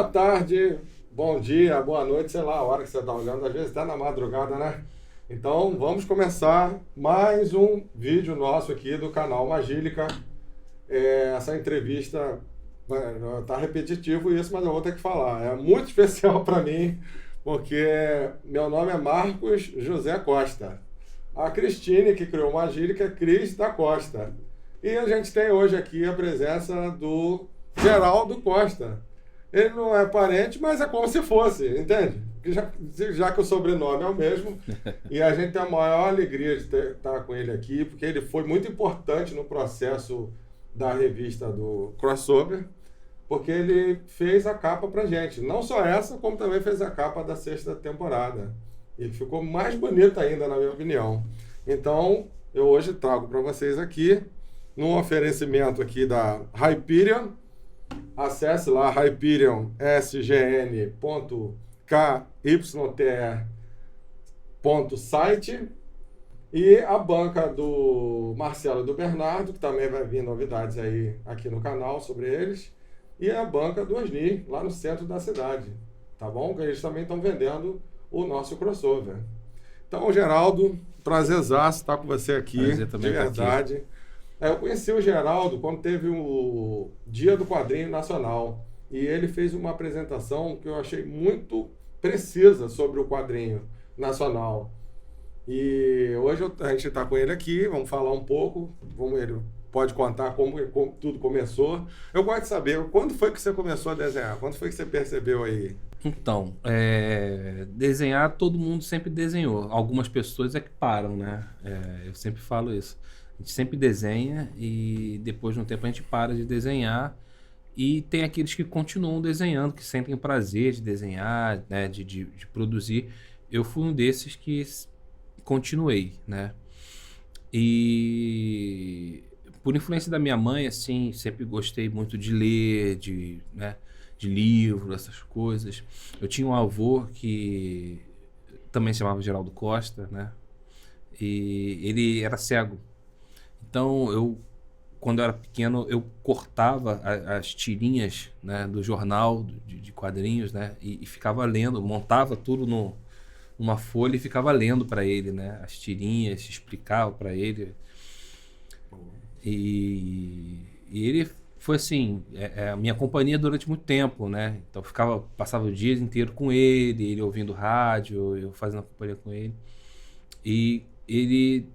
Boa tarde, bom dia, boa noite, sei lá a hora que você está olhando, às vezes está na madrugada, né? Então vamos começar mais um vídeo nosso aqui do canal Magílica. Essa entrevista tá repetitivo isso, mas eu vou ter que falar. É muito especial para mim, porque meu nome é Marcos José Costa. A Cristine, que criou Magílica, é Cris da Costa. E a gente tem hoje aqui a presença do Geraldo Costa. Ele não é parente, mas é como se fosse, entende? Já que o sobrenome é o mesmo, e a gente tem a maior alegria de estar com ele aqui, porque ele foi muito importante no processo da revista do Crossover, porque ele fez a capa pra gente. Não só essa, como também fez a capa da 6ª temporada. E ficou mais bonita ainda, na minha opinião. Então, eu hoje trago para vocês aqui, num oferecimento aqui da Hyperion. Acesse lá hyperion.sgn.kytr.site e a banca do Marcelo e do Bernardo, que também vai vir novidades aí aqui no canal sobre eles, e a banca do Osni, lá no centro da cidade, tá bom? Que eles também estão vendendo o nosso crossover. Então, Geraldo, prazerzaço estar com você aqui, Prazer de também verdade. aqui. Eu conheci o Geraldo quando teve o Dia do Quadrinho Nacional, e ele fez uma apresentação que eu achei muito precisa sobre o quadrinho nacional. E hoje a gente está com ele aqui, vamos falar um pouco, ele pode contar como tudo começou. Eu gosto de saber, quando foi que você começou a desenhar? Quando foi que você percebeu aí? Então, desenhar todo mundo sempre desenhou. Algumas pessoas é que param, né? Eu sempre falo isso. A gente sempre desenha e depois de um tempo a gente para de desenhar. E tem aqueles que continuam desenhando, que sentem prazer de desenhar, né? De produzir. Eu fui um desses que continuei, né? E por influência da minha mãe, assim, sempre gostei muito de ler, né, de livro, essas coisas. Eu tinha um avô que também se chamava Geraldo Costa, né? E ele era cego. Então, quando eu era pequeno, eu cortava as tirinhas, né, do jornal, de quadrinhos, né? E ficava lendo, montava tudo numa folha e ficava lendo para ele, né? As tirinhas, explicava para ele. E ele foi assim, a minha companhia durante muito tempo, né? Então passava o dia inteiro com ele ouvindo rádio, eu fazendo a companhia com ele. E ele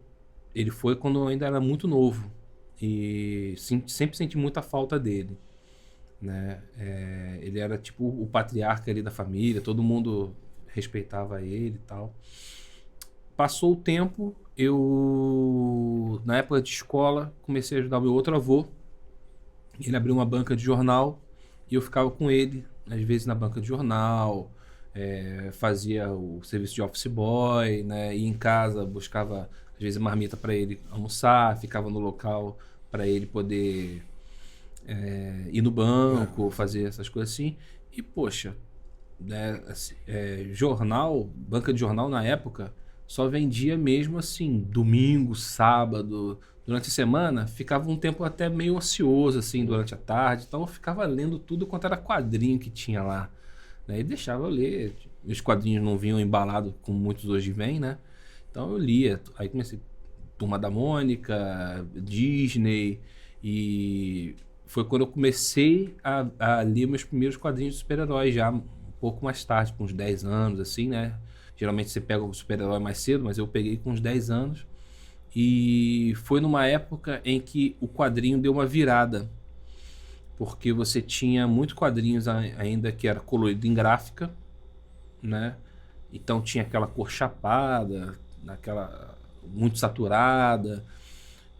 foi quando eu ainda era muito novo e sempre senti muita falta dele, né? Ele era tipo o patriarca ali da família, todo mundo respeitava ele e tal. Passou o tempo, na época de escola, comecei a ajudar o meu outro avô. Ele abriu uma banca de jornal e eu ficava com ele, às vezes na banca de jornal, fazia o serviço de office boy, né? Ia em casa, buscava às vezes marmita para ele almoçar, ficava no local para ele poder ir no banco, fazer essas coisas assim. E, poxa, né, assim, banca de jornal na época só vendia mesmo assim, domingo, sábado, durante a semana, ficava um tempo até meio ocioso assim, durante a tarde, então eu ficava lendo tudo quanto era quadrinho que tinha lá, né, e deixava eu ler, os quadrinhos não vinham embalados como muitos hoje vêm, né, então eu lia, aí comecei Turma da Mônica, Disney, e foi quando eu comecei a ler meus primeiros quadrinhos de super-heróis já um pouco mais tarde, com uns 10 anos, assim, né? Geralmente você pega o super-herói mais cedo, mas eu peguei com uns 10 anos. E foi numa época em que o quadrinho deu uma virada, porque você tinha muitos quadrinhos ainda que era colorido em gráfica, né? Então tinha aquela cor chapada, muito saturada.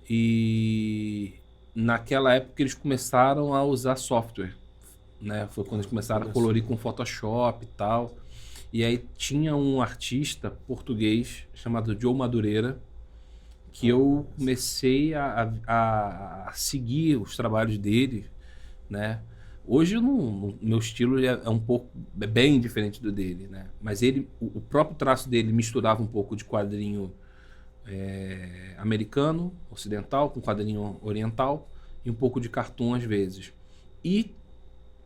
E naquela época eles começaram a usar software, né? Foi quando eles começaram a colorir com Photoshop e tal. E aí tinha um artista português chamado Joe Madureira, que eu comecei a seguir os trabalhos dele, né? Hoje meu estilo é um pouco bem diferente do dele, né? Mas o próprio traço dele misturava um pouco de quadrinho americano, ocidental, com quadrinho oriental e um pouco de cartoon às vezes. E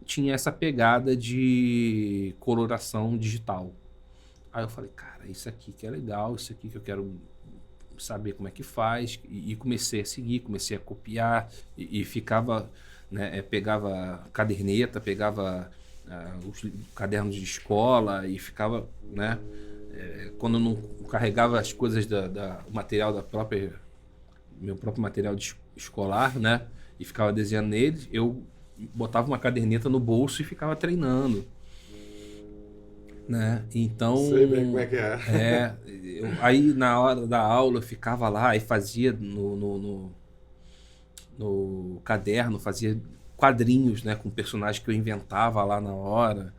tinha essa pegada de coloração digital. Aí eu falei, cara, isso aqui que é legal, isso aqui que eu quero saber como é que faz. E comecei a seguir, comecei a copiar e ficava, né, pegava caderneta, pegava os cadernos de escola e ficava, né, quando eu não carregava as coisas o material da própria, meu próprio material escolar, né, e ficava desenhando nele, eu botava uma caderneta no bolso e ficava treinando, né? Então, sei bem como é que é. aí na hora da aula eu ficava lá e fazia no caderno, fazia quadrinhos, né, com personagens que eu inventava lá na hora.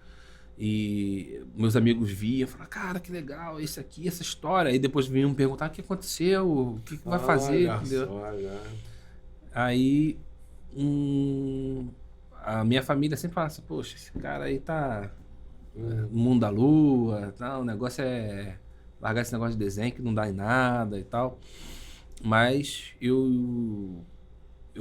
E meus amigos viam, falavam, cara, que legal, esse aqui, essa história. Aí depois vinham me perguntar o que aconteceu, o que vai fazer, Olha entendeu? só, já. Aí a minha família sempre fala assim, poxa, esse cara aí tá no mundo da lua, tá, o negócio é largar esse negócio de desenho que não dá em nada e tal. Mas eu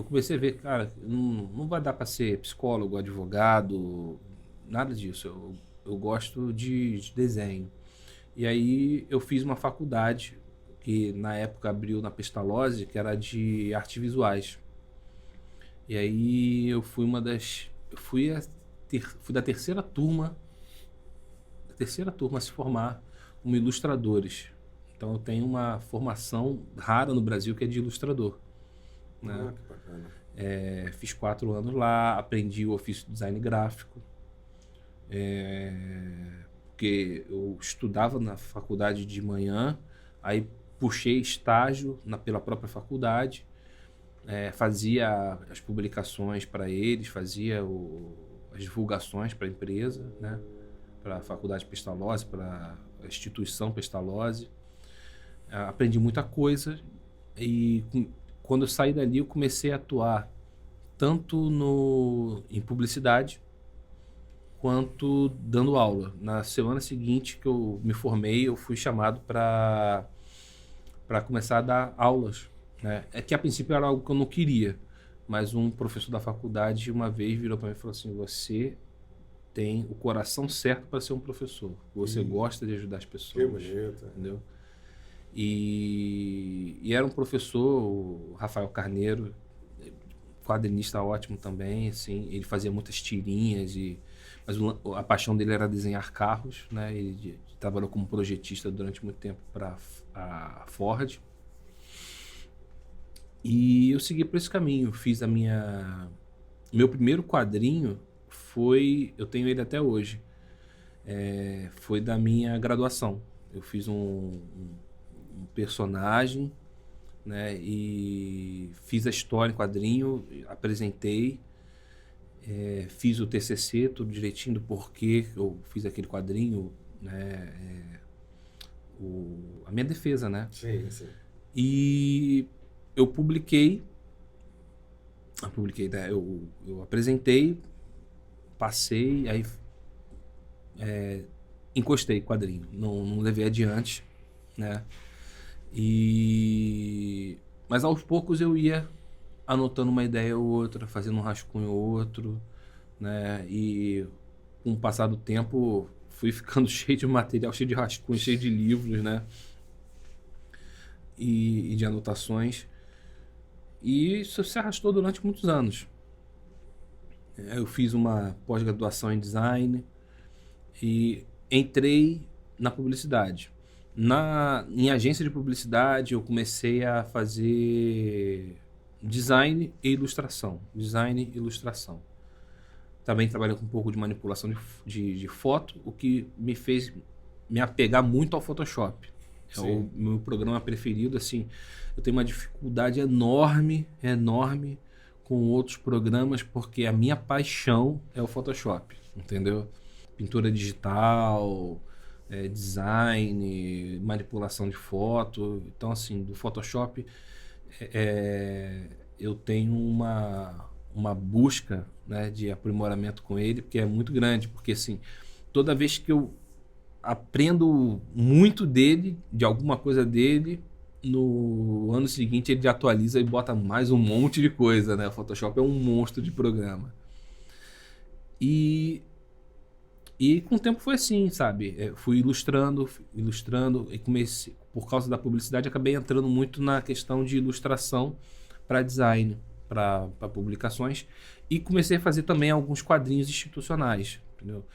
comecei a ver, cara, não vai dar para ser psicólogo, advogado, nada disso. Eu gosto de desenho. E aí eu fiz uma faculdade que na época abriu na Pestalozzi, que era de artes visuais. E aí eu fui fui da terceira turma a se formar como ilustradores. Então eu tenho uma formação rara no Brasil que é de ilustrador, né? Que bacana. Fiz 4 anos lá, aprendi o ofício de design gráfico, porque eu estudava na faculdade de manhã, aí puxei estágio pela própria faculdade, fazia as publicações para eles, fazia as divulgações para a empresa, né? Para a faculdade Pestalozzi, para a instituição Pestalozzi. Aprendi muita coisa e quando eu saí dali eu comecei a atuar tanto em publicidade quanto dando aula. Na semana seguinte que eu me formei, eu fui chamado para começar a dar aulas, né? É que a princípio era algo que eu não queria, mas um professor da faculdade uma vez virou para mim e falou assim, você tem o coração certo para ser um professor. Você gosta de ajudar as pessoas. Que bonito. Entendeu? E era um professor, o Rafael Carneiro, quadrinista ótimo também, assim, ele fazia muitas tirinhas, mas a paixão dele era desenhar carros, né? Ele trabalhou como projetista durante muito tempo para a Ford. E eu segui por esse caminho, fiz meu primeiro quadrinho eu tenho ele até hoje, foi da minha graduação. Eu fiz um personagem, né, e fiz a história em quadrinho, apresentei, fiz o TCC, tudo direitinho do porquê eu fiz aquele quadrinho, né, a minha defesa, né? Sim, sim. E eu publiquei, né, eu apresentei, passei, aí encostei quadrinho, não levei adiante, né? Mas aos poucos eu ia anotando uma ideia ou outra, fazendo um rascunho ou outro, né? E com o passar do tempo fui ficando cheio de material, cheio de rascunho, cheio de livros, né? E de anotações. E isso se arrastou durante muitos anos. Eu fiz uma pós-graduação em design e entrei na publicidade. Em agência de publicidade, eu comecei a fazer design e ilustração. Design e ilustração. Também trabalhei com um pouco de manipulação de foto, o que me fez me apegar muito ao Photoshop. É o meu programa preferido, assim. Eu tenho uma dificuldade enorme com outros programas, porque a minha paixão é o Photoshop, entendeu? Pintura digital, design, manipulação de foto. Então, assim, do Photoshop eu tenho uma busca, né, de aprimoramento com ele, porque é muito grande, porque assim, toda vez que eu aprendo muito dele, de alguma coisa dele, no ano seguinte ele atualiza e bota mais um monte de coisa, né? O Photoshop é um monstro de programa. E com o tempo foi assim, sabe? Fui ilustrando, e comecei, por causa da publicidade, acabei entrando muito na questão de ilustração para design, para publicações, e comecei a fazer também alguns quadrinhos institucionais, entendeu?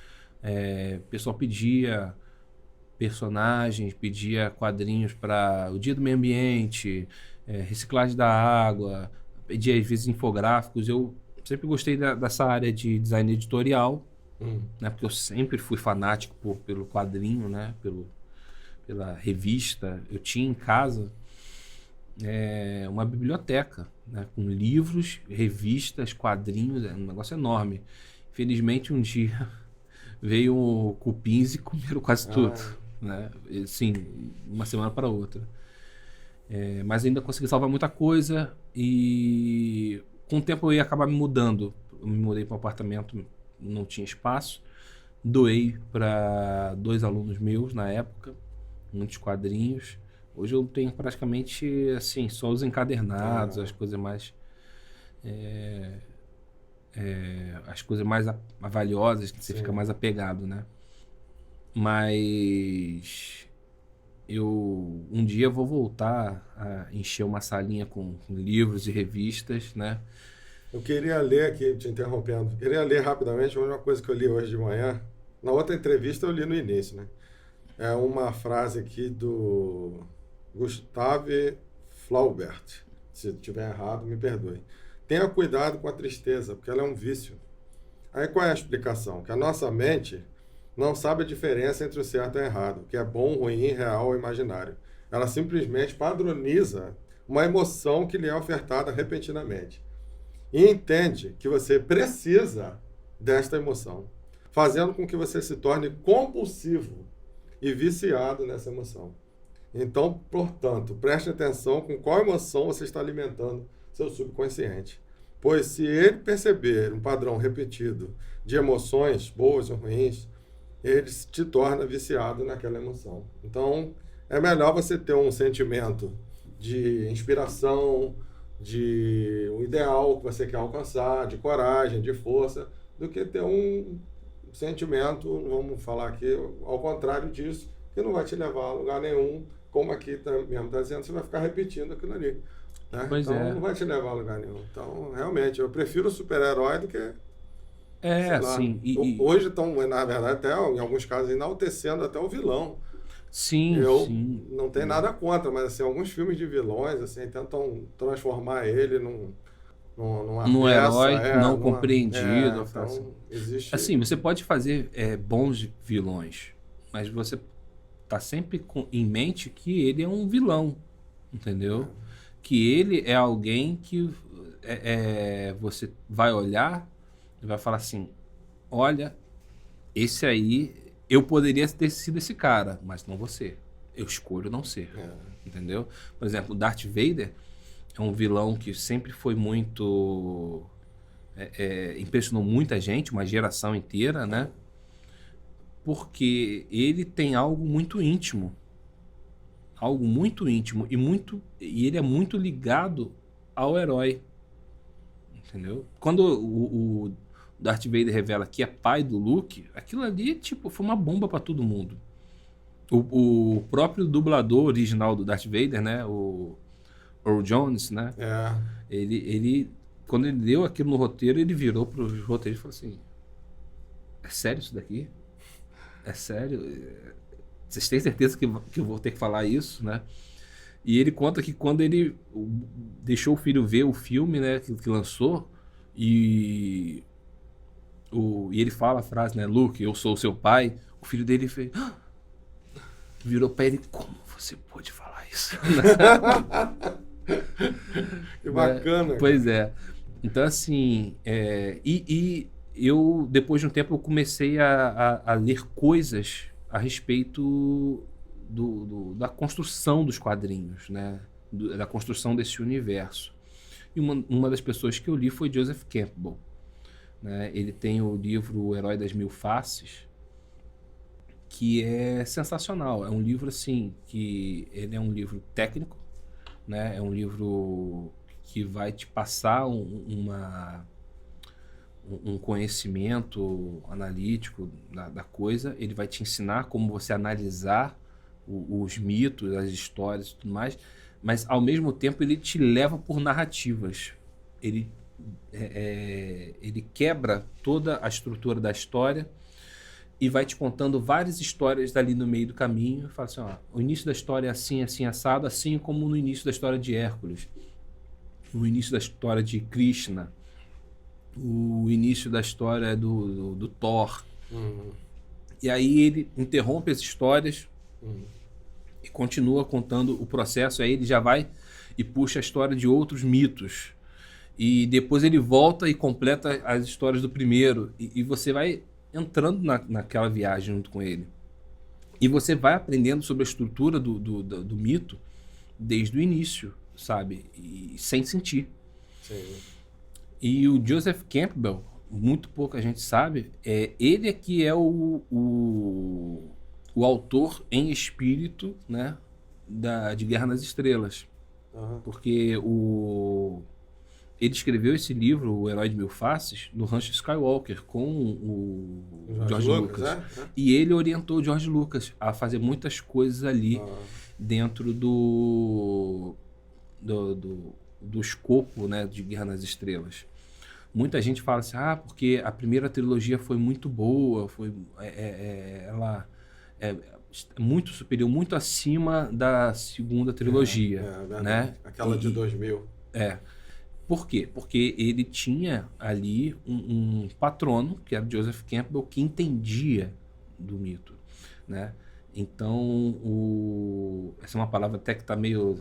O pessoal pedia personagens, pedia quadrinhos para o Dia do Meio Ambiente, reciclagem da água, pedia às vezes infográficos. Eu sempre gostei dessa área de design editorial, né? Porque eu sempre fui fanático pelo quadrinho, né? Pela revista. Eu tinha em casa uma biblioteca, né? Com livros, revistas, quadrinhos, um negócio enorme. Infelizmente, um dia veio cupins e comeram quase tudo, né? Assim, uma semana para outra. Mas ainda consegui salvar muita coisa e com o tempo eu ia acabar me mudando. Eu me mudei para um apartamento, não tinha espaço. Doei para 2 alunos meus na época, muitos quadrinhos. Hoje eu tenho praticamente assim, só os encadernados, as coisas mais valiosas, que você fica mais apegado, né? Mas um dia eu vou voltar a encher uma salinha com livros e revistas, né? Eu queria ler aqui, te interrompendo, queria ler rapidamente uma coisa que eu li hoje de manhã. Na outra entrevista eu li no início, né? É uma frase aqui do Gustave Flaubert. Se estiver errado, me perdoe. Tenha cuidado com a tristeza, porque ela é um vício. Aí qual é a explicação? Que a nossa mente não sabe a diferença entre o certo e o errado, o que é bom, ruim, real ou imaginário. Ela simplesmente padroniza uma emoção que lhe é ofertada repentinamente. E entende que você precisa desta emoção, fazendo com que você se torne compulsivo e viciado nessa emoção. Então, portanto, preste atenção com qual emoção você está alimentando seu subconsciente. Pois se ele perceber um padrão repetido de emoções boas ou ruins, ele te torna viciado naquela emoção. Então, é melhor você ter um sentimento de inspiração, de um ideal que você quer alcançar, de coragem, de força, do que ter um sentimento, vamos falar aqui, ao contrário disso, que não vai te levar a lugar nenhum, como aqui mesmo está dizendo, você vai ficar repetindo aquilo ali. Né? Então, não vai te levar a lugar nenhum. Então, realmente, eu prefiro o super-herói do que... sim. Hoje estão, na verdade, até em alguns casos, enaltecendo até o vilão. Sim, eu não tenho nada contra, mas assim, alguns filmes de vilões assim, tentam transformar ele num peça, herói não compreendido. Então, existe... Assim, você pode fazer bons vilões, mas você tá sempre em mente que ele é um vilão, entendeu? Que ele é alguém que você vai olhar e vai falar assim, olha, esse aí, eu poderia ter sido esse cara, mas não você. Eu escolho não ser, entendeu? Por exemplo, o Darth Vader é um vilão que sempre foi muito... impressionou muita gente, uma geração inteira, né? Porque ele tem algo muito íntimo. Algo muito íntimo e ele é muito ligado ao herói. Entendeu? Quando o Darth Vader revela que é pai do Luke, aquilo ali tipo, foi uma bomba para todo mundo. O próprio dublador original do Darth Vader, né? O Earl Jones, né? Ele, quando ele deu aquilo no roteiro, ele virou para os roteiristas e falou assim: é sério isso daqui? É sério? Vocês têm certeza que eu vou ter que falar isso, né? E ele conta que quando ele deixou o filho ver o filme, né, que lançou, e ele fala a frase, né, Luke, eu sou o seu pai, o filho dele fez... virou pra ele, como você pôde falar isso? Que bacana. Pois é. Então, assim, eu, depois de um tempo, eu comecei a ler coisas a respeito da construção dos quadrinhos, né? Da construção desse universo. E uma das pessoas que eu li foi Joseph Campbell, né? Ele tem o livro O Herói das Mil Faces, que é sensacional. É um livro assim que ele é um livro técnico, né? É um livro que vai te passar um conhecimento analítico da coisa, ele vai te ensinar como você analisar os mitos, as histórias e tudo mais, mas ao mesmo tempo ele te leva por narrativas. Ele, ele quebra toda a estrutura da história e vai te contando várias histórias dali no meio do caminho. Fala assim, ó, o início da história é assim, assim, assado, assim como no início da história de Hércules, no início da história de Krishna, o início da história do Thor. E aí ele interrompe as histórias e continua contando o processo. Aí ele já vai e puxa a história de outros mitos. E depois ele volta e completa as histórias do primeiro. E você vai entrando naquela viagem junto com ele. E você vai aprendendo sobre a estrutura do mito desde o início, sabe? E sem sentir. Sim. E o Joseph Campbell, muito pouca gente sabe, ele é que é o autor em espírito, né, de Guerra nas Estrelas. Porque ele escreveu esse livro, O Herói de Mil Faces, no Rancho Skywalker, com o George Lucas. E ele orientou o George Lucas a fazer muitas coisas ali dentro do escopo, né, de Guerra nas Estrelas. Muita gente fala assim, porque a primeira trilogia foi muito boa, ela é muito superior, muito acima da segunda trilogia. Né? Aquela de 2000. Por quê? Porque ele tinha ali um patrono, que era Joseph Campbell, que entendia do mito. Né? Então, essa é uma palavra até que está meio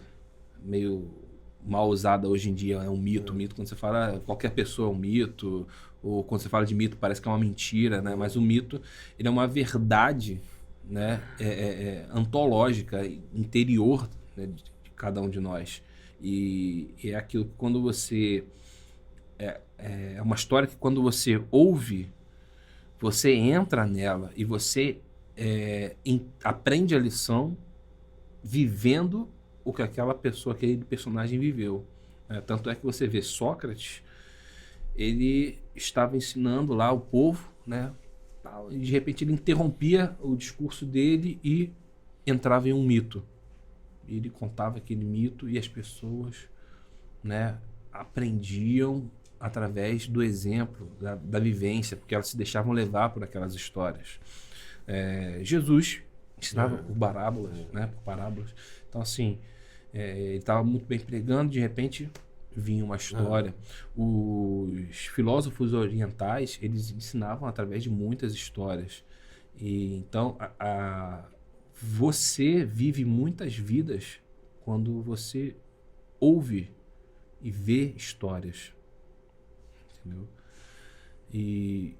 mal usada hoje em dia, é um mito. Mito, quando você fala, qualquer pessoa é um mito, ou quando você fala de mito parece que é uma mentira, né? Mas o mito, ele é uma verdade, né? Antológica, interior, né, de cada um de nós. E é aquilo que quando você... É uma história que quando você ouve, você entra nela e você aprende a lição vivendo o que aquela pessoa, aquele personagem viveu. Tanto é que você vê Sócrates, ele estava ensinando lá o povo, né? E de repente ele interrompia o discurso dele e entrava em um mito. Ele contava aquele mito e as pessoas, né, aprendiam através do exemplo, da vivência, porque elas se deixavam levar por aquelas histórias. Jesus ensinava por parábolas, né? Por parábolas. Então, assim, ele estava muito bem pregando, de repente vinha uma história. Os filósofos orientais, eles ensinavam através de muitas histórias. E então, você vive muitas vidas quando você ouve e vê histórias. Entendeu? E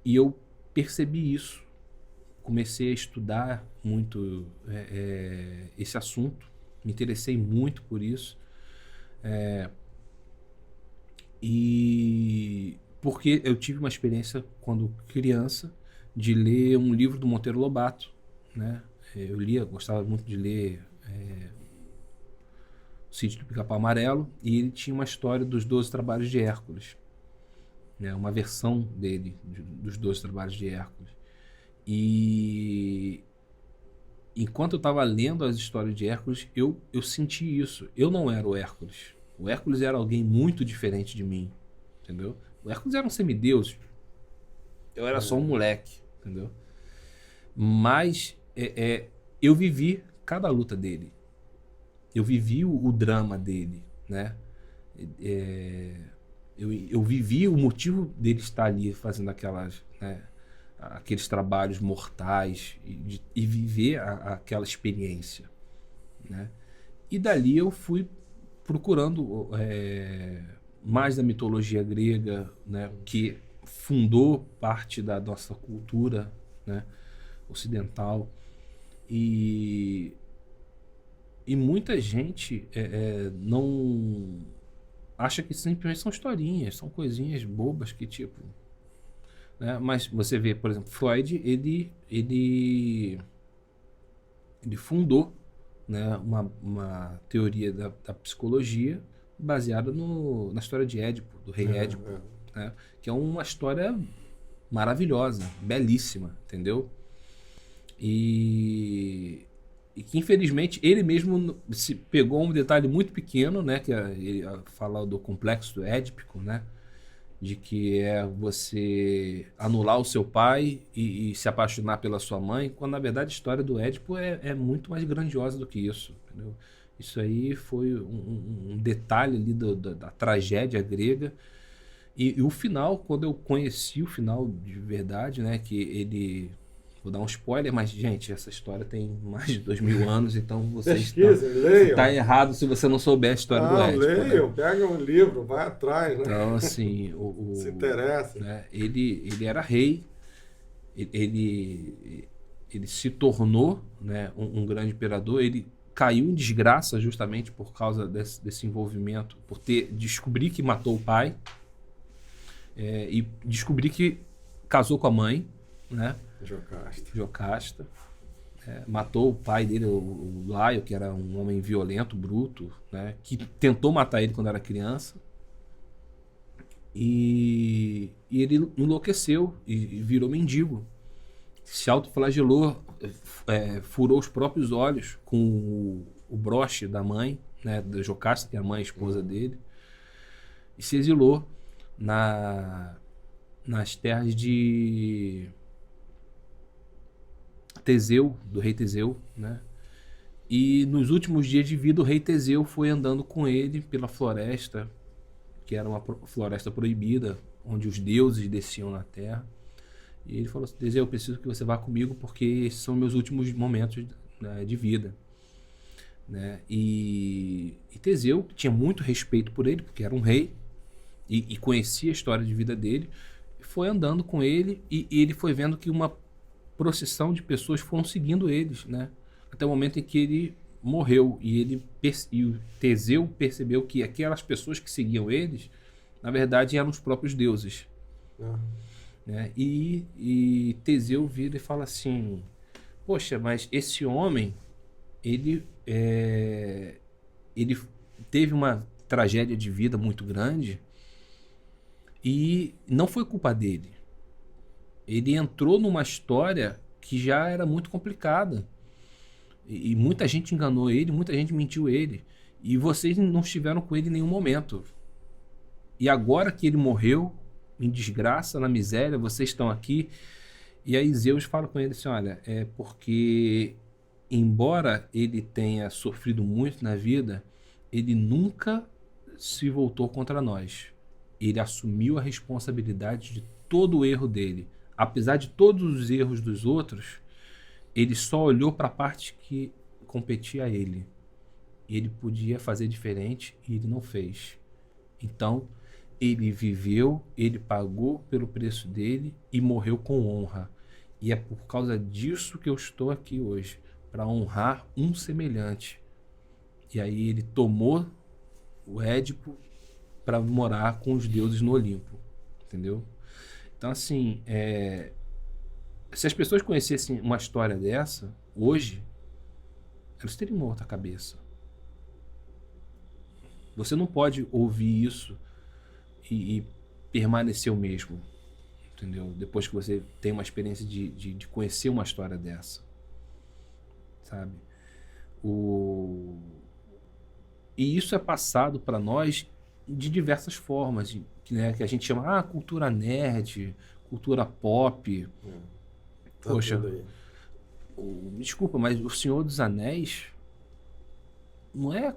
eu percebi isso. Comecei a estudar muito esse assunto, me interessei muito por isso, e porque eu tive uma experiência quando criança de ler um livro do Monteiro Lobato, né? Eu gostava muito de ler O Sítio do Pica-Pau Amarelo, e ele tinha uma história dos 12 Trabalhos de Hércules, né? Uma versão dele, dos 12 Trabalhos de Hércules. E enquanto eu estava lendo as histórias de Hércules, eu senti isso. Eu não era o Hércules. O Hércules era alguém muito diferente de mim, entendeu? O Hércules era um semideus. Eu era só um moleque, entendeu? Mas eu vivi cada luta dele. Eu vivi o drama dele, né? Eu vivi o motivo dele estar ali fazendo aquelas... né, aqueles trabalhos mortais e viver aquela experiência, né? E dali eu fui procurando mais da mitologia grega, né, que fundou parte da nossa cultura, né, ocidental, e muita gente não acha que simplesmente são historinhas, são coisinhas bobas que tipo... Né? Mas você vê, por exemplo, Freud, ele fundou, né, uma teoria da psicologia baseada na história de Édipo, do rei Édipo. né? Que é uma história maravilhosa, belíssima, entendeu? E que infelizmente ele mesmo se pegou um detalhe muito pequeno, né? Que ele fala do complexo édipico, né? De que é você anular o seu pai e se apaixonar pela sua mãe, quando na verdade a história do Édipo é muito mais grandiosa do que isso, entendeu? Isso aí foi um detalhe ali da tragédia grega. E o final, quando eu conheci o final de verdade, né, que ele... Vou dar um spoiler, mas, gente, essa história tem mais de 2000 anos, então você está errado se você não souber a história do Édipo. Leiam, né? Pega um livro, vai atrás, né? Então, assim... se interessa. Né, ele era rei, ele se tornou, né, um grande imperador, ele caiu em desgraça justamente por causa desse envolvimento, por descobrir que matou o pai, e descobrir que casou com a mãe, né? Jocasta. Matou o pai dele, o Laio, que era um homem violento, bruto, né? Que tentou matar ele quando era criança. E ele enlouqueceu e virou mendigo. Se autoflagelou, furou os próprios olhos com o broche da mãe, né? Da Jocasta, que é a mãe, a esposa dele. E se exilou nas terras de Teseu, do rei Teseu, né? E nos últimos dias de vida o rei Teseu foi andando com ele pela floresta, que era uma floresta proibida, onde os deuses desciam na terra. E ele falou assim: Teseu, eu preciso que você vá comigo porque esses são meus últimos momentos, né, de vida, né? E Teseu tinha muito respeito por ele, porque era um rei e conhecia a história de vida dele. Foi andando com ele e ele foi vendo que uma procissão de pessoas foram seguindo eles, né? Até o momento em que ele morreu e o Teseu percebeu que aquelas pessoas que seguiam eles, na verdade, eram os próprios deuses. Né? E Teseu vira e fala assim: poxa, mas esse homem, ele teve uma tragédia de vida muito grande e não foi culpa dele. Ele entrou numa história que já era muito complicada. E muita gente enganou ele, muita gente mentiu ele. E vocês não estiveram com ele em nenhum momento. E agora que ele morreu, em desgraça, na miséria, vocês estão aqui. E aí Zeus fala com ele assim: olha, é porque, embora ele tenha sofrido muito na vida, ele nunca se voltou contra nós. Ele assumiu a responsabilidade de todo o erro dele. Apesar de todos os erros dos outros, ele só olhou para a parte que competia a ele. Ele podia fazer diferente e ele não fez. Então, ele viveu, ele pagou pelo preço dele e morreu com honra. E é por causa disso que eu estou aqui hoje, para honrar um semelhante. E aí ele tomou o Édipo para morar com os deuses no Olimpo. Entendeu? Então, assim, se as pessoas conhecessem uma história dessa, hoje, elas teriam uma outra cabeça. Você não pode ouvir isso e permanecer o mesmo, entendeu? Depois que você tem uma experiência de conhecer uma história dessa, sabe? E isso é passado para nós de diversas formas, né, que a gente chama cultura nerd, cultura pop. Poxa, desculpa, mas O Senhor dos Anéis não é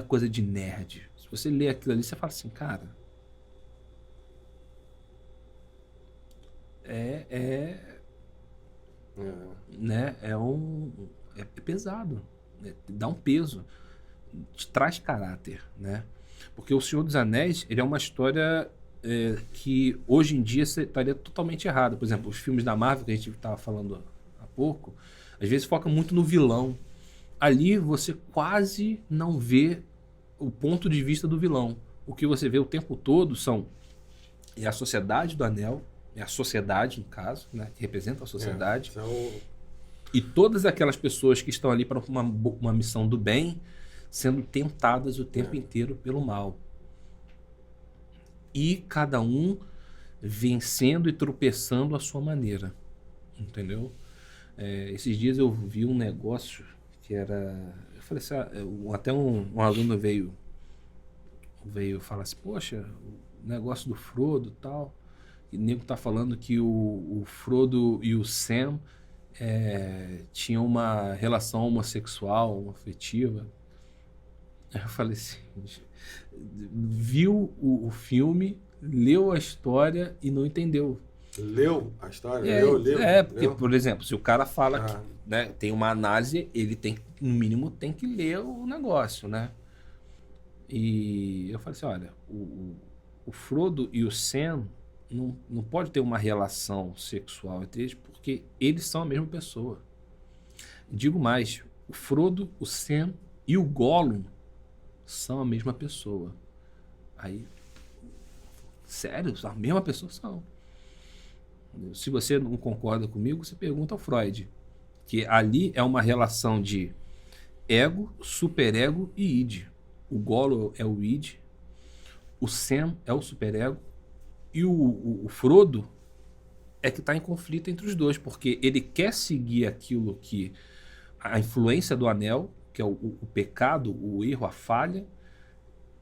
coisa de nerd. Se você lê aquilo ali, você fala assim, cara, né, é pesado, né, dá um peso, te traz caráter, né? Porque O Senhor dos Anéis, ele é uma história que hoje em dia estaria totalmente errada. Por exemplo, os filmes da Marvel, que a gente estava falando há pouco, às vezes foca muito no vilão. Ali você quase não vê o ponto de vista do vilão. O que você vê o tempo todo é a sociedade do Anel, é a sociedade, no caso, né, que representa a sociedade. E todas aquelas pessoas que estão ali para uma missão do bem, sendo tentadas o tempo inteiro pelo mal. E cada um vencendo e tropeçando à sua maneira, entendeu? Esses dias eu vi um negócio que era... Eu falei assim, até um aluno veio falar assim, poxa, o negócio do Frodo e tal, e o nego tá falando que o Frodo e o Sam tinham uma relação homossexual, afetiva. Aí eu falei assim, viu o filme, leu a história e não entendeu. Leu a história? Leu o livro? Porque, por exemplo, se o cara fala que, né, tem uma análise, ele tem, no mínimo, tem que ler o negócio, né? E eu falei assim, olha, o Frodo e o Sam não pode ter uma relação sexual entre eles, porque eles são a mesma pessoa. Digo mais, o Frodo, o Sam e o Gollum são a mesma pessoa. Aí, sério? A mesma pessoa são. Se você não concorda comigo, você pergunta ao Freud. Que ali é uma relação de ego, superego e id. O Gollum é o id, o Sam é o superego e o Frodo é que está em conflito entre os dois, porque ele quer seguir aquilo que a influência do anel, que é o pecado, o erro, a falha,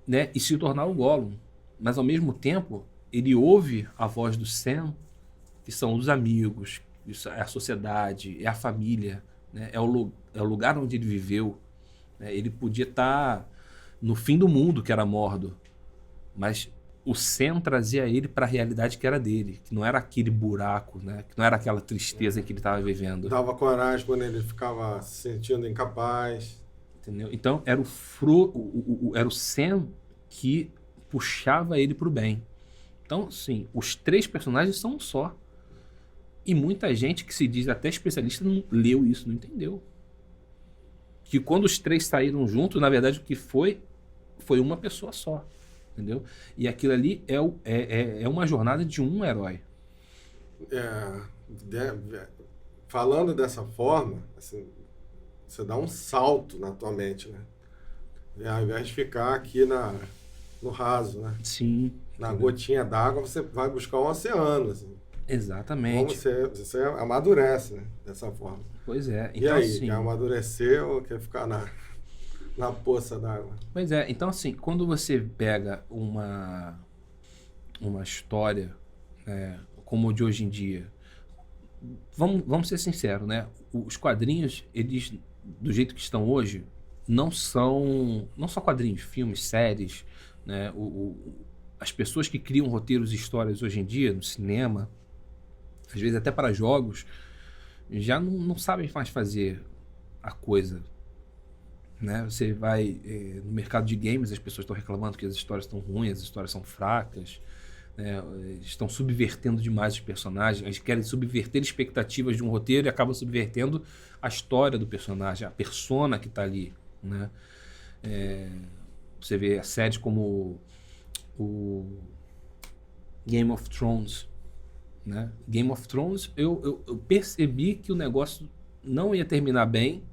né, e se tornar o Gollum. Mas ao mesmo tempo, ele ouve a voz do Sam, que são os amigos, isso é a sociedade, é a família, né, é o lugar onde ele viveu. Né, ele podia estar no fim do mundo, que era Mordor, mas o Sam trazia ele para a realidade que era dele, que não era aquele buraco, né, que não era aquela tristeza que ele estava vivendo. Dava coragem quando ele ficava se sentindo incapaz. Entendeu? Então era era o Sam que puxava ele para o bem. Então, sim, os três personagens são um só. E muita gente que se diz até especialista não leu isso, não entendeu. Que quando os três saíram juntos, na verdade o que foi uma pessoa só. Entendeu? E aquilo ali é uma jornada de um herói. Falando dessa forma, assim, você dá um salto na tua mente, né? E ao invés de ficar aqui no raso, né? Sim. Na gotinha d'água, você vai buscar um oceano, assim. Exatamente. Como você amadurece, né? Dessa forma. Pois é. E então, aí, assim, quer amadurecer ou quer ficar na poça d'água? Pois é. Então, assim, quando você pega uma história, né, como o de hoje em dia, vamos ser sinceros, né? Os quadrinhos, eles, do jeito que estão hoje, não só quadrinhos, filmes, séries, né? As pessoas que criam roteiros e histórias hoje em dia, no cinema, às vezes até para jogos, já não sabem mais fazer a coisa. Né? Você vai no mercado de games, as pessoas estão reclamando que as histórias estão ruins, as histórias são fracas, né? Estão subvertendo demais os personagens, eles querem subverter expectativas de um roteiro e acabam subvertendo a história do personagem, a persona que está ali. Né? Você vê séries como o Game of Thrones. Né? Game of Thrones, eu percebi que o negócio não ia terminar bem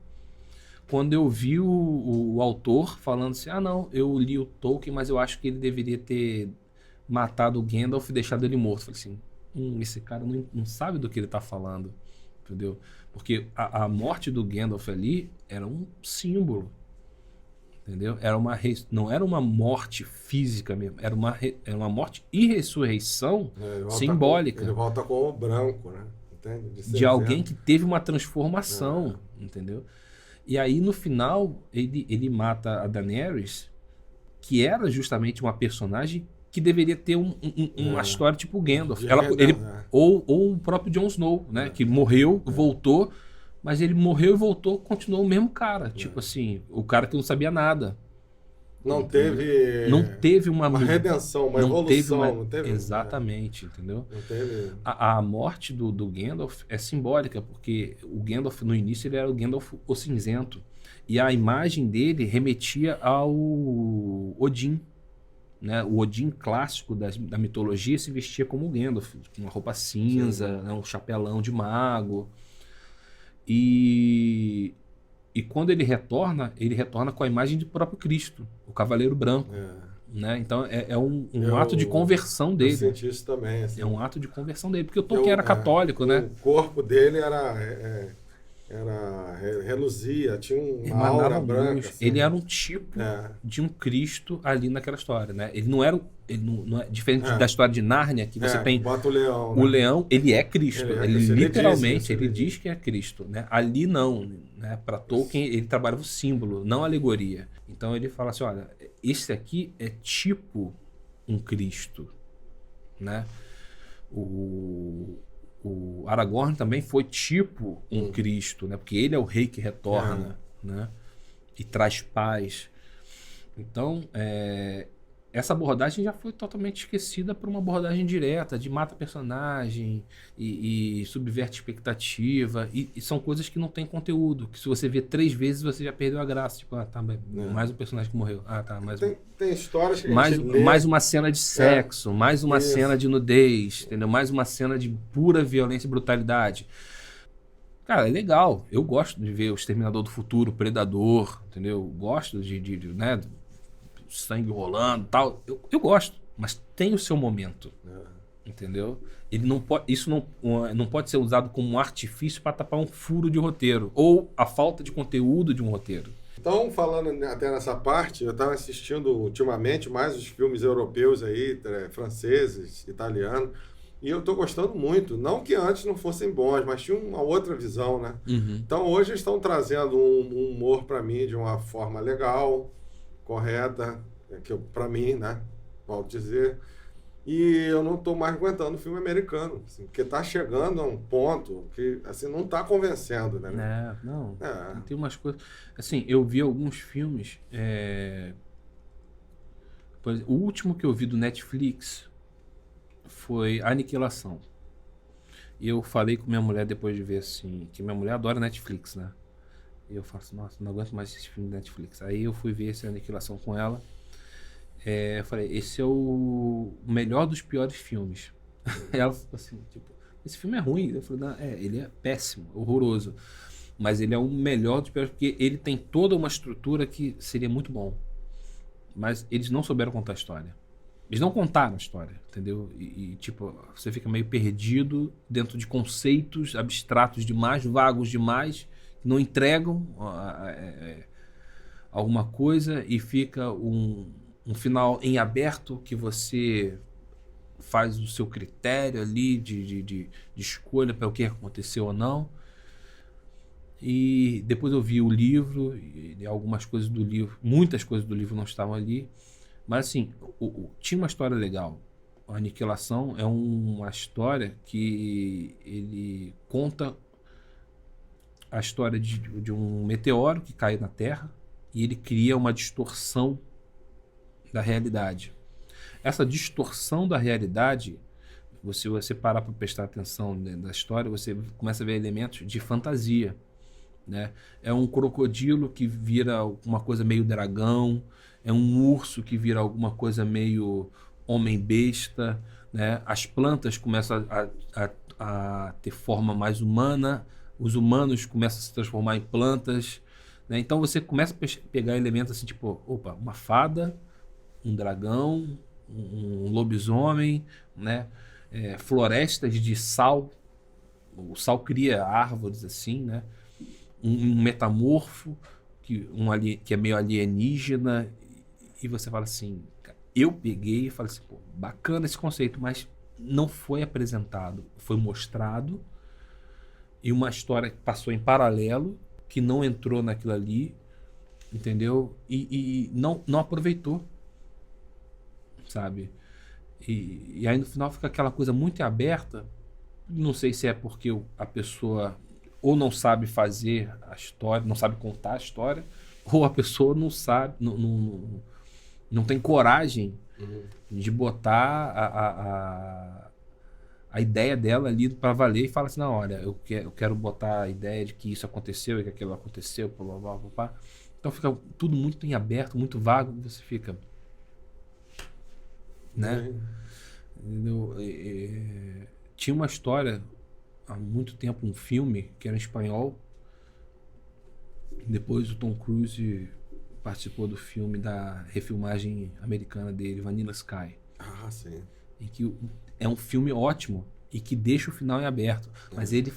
quando eu vi o autor falando assim, não, eu li o Tolkien, mas eu acho que ele deveria ter matado o Gandalf e deixado ele morto. Eu falei assim, esse cara não sabe do que ele está falando, entendeu? Porque a morte do Gandalf ali era um símbolo, entendeu? Não era uma morte física mesmo, era uma morte e ressurreição simbólica. Ele volta com o branco, né? Entende? De alguém que teve uma transformação, entendeu? E aí, no final, ele mata a Daenerys, que era justamente uma personagem que deveria ter uma história tipo Gandalf. Ou o próprio Jon Snow, né? Que morreu, voltou, mas ele morreu e voltou, continuou o mesmo cara. Tipo assim, o cara que não sabia nada. Não teve uma redenção, uma evolução. Não teve, exatamente, entendeu? Não teve. A morte do Gandalf é simbólica, porque o Gandalf, no início, ele era o Gandalf o cinzento. E a imagem dele remetia ao Odin. Né? O Odin clássico da mitologia se vestia como o Gandalf, com uma roupa cinza, né? Um chapelão de mago. E quando ele retorna com a imagem do próprio Cristo, o Cavaleiro Branco. né? Então é um ato de conversão Eu dele. senti isso também. Assim. É um ato de conversão dele, porque o Tolkien era católico, né? O corpo dele reluzia, tinha uma aura branca. Assim. Ele era um tipo de um Cristo ali naquela história, né? Ele não era, não é diferente da história de Nárnia, que você tem bota o leão. O leão, ele é Cristo. Ele literalmente, ele diz diz que é Cristo, né? Ali não, né? Para Tolkien, ele trabalhava o símbolo, não a alegoria. Então ele fala assim, olha, esse aqui é tipo um Cristo, né? O Aragorn também foi tipo um Cristo, né? Porque ele é o rei que retorna, né? E traz paz. Então, essa abordagem já foi totalmente esquecida por uma abordagem direta, de mata personagem e subverte expectativa. E são coisas que não tem conteúdo. Que se você vê 3 vezes, você já perdeu a graça. Tipo, mais um personagem que morreu. Mais tem histórias que mais uma cena de sexo, mais uma cena de nudez, entendeu? Mais uma cena de pura violência e brutalidade. Cara, é legal. Eu gosto de ver o Exterminador do Futuro, o Predador, entendeu? Gosto né? Sangue rolando e tal. Eu gosto, mas tem o seu momento. Entendeu? Ele não pode, isso não pode ser usado como um artifício para tapar um furo de roteiro ou a falta de conteúdo de um roteiro. Então, falando até nessa parte, eu estava assistindo ultimamente mais os filmes europeus aí, franceses, italianos, e eu estou gostando muito. Não que antes não fossem bons, mas tinha uma outra visão, né? Então, hoje eles estão trazendo um humor para mim de uma forma legal, correta, que para mim, né, volto dizer, e eu não estou mais aguentando o filme americano, assim, porque está chegando a um ponto que assim não está convencendo, né? Não tem umas coisas, assim, eu vi alguns filmes, por exemplo, o último que eu vi do Netflix foi Aniquilação. E eu falei com minha mulher depois de ver, assim, que minha mulher adora Netflix, né? E eu falo assim, nossa, não aguento mais esse filme da Netflix. Aí eu fui ver essa Aniquilação com ela. Eu falei, esse é o melhor dos piores filmes. Ela falou assim, tipo, esse filme é ruim. Eu falei, não, ele é péssimo, horroroso. Mas ele é o melhor dos piores, porque ele tem toda uma estrutura que seria muito bom. Mas eles não souberam contar a história. Eles não contaram a história, entendeu? Tipo, você fica meio perdido dentro de conceitos abstratos demais, vagos demais, não entregam alguma coisa e fica um final em aberto que você faz o seu critério ali de escolha para o que aconteceu ou não. E depois eu vi o livro e algumas coisas do livro, muitas coisas do livro não estavam ali, mas assim, tinha uma história legal. A Aniquilação é uma história que ele conta a história de um meteoro que cai na Terra e ele cria uma distorção da realidade. Essa distorção da realidade, se você parar para prestar atenção na história, você começa a ver elementos de fantasia, né? É um crocodilo que vira uma coisa meio dragão, é um urso que vira alguma coisa meio homem-besta, né? As plantas começam a ter forma mais humana, os humanos começam a se transformar em plantas, né? Então você começa a pegar elementos assim, tipo, opa, uma fada, um dragão, um lobisomem, né? Florestas de sal, o sal cria árvores assim, né? Um metamorfo que é meio alienígena, e você fala assim, eu peguei e falei assim, pô, bacana esse conceito, mas não foi apresentado, foi mostrado, e uma história que passou em paralelo, que não entrou naquilo ali, entendeu? E não aproveitou, sabe? E aí no final fica aquela coisa muito aberta, não sei se é porque a pessoa ou não sabe fazer a história, não sabe contar a história, ou a pessoa não sabe, não tem coragem de botar a ideia dela ali para valer e fala assim, não, olha, eu quero botar a ideia de que isso aconteceu e que aquilo aconteceu, blá, blá, blá, blá. Então fica tudo muito em aberto, muito vago, e você fica, né? Tinha uma história há muito tempo, um filme que era em espanhol, depois o Tom Cruise participou do filme da refilmagem americana dele, Vanilla Sky. Ah, sim. Em que é um filme ótimo e que deixa o final em aberto. Mas ele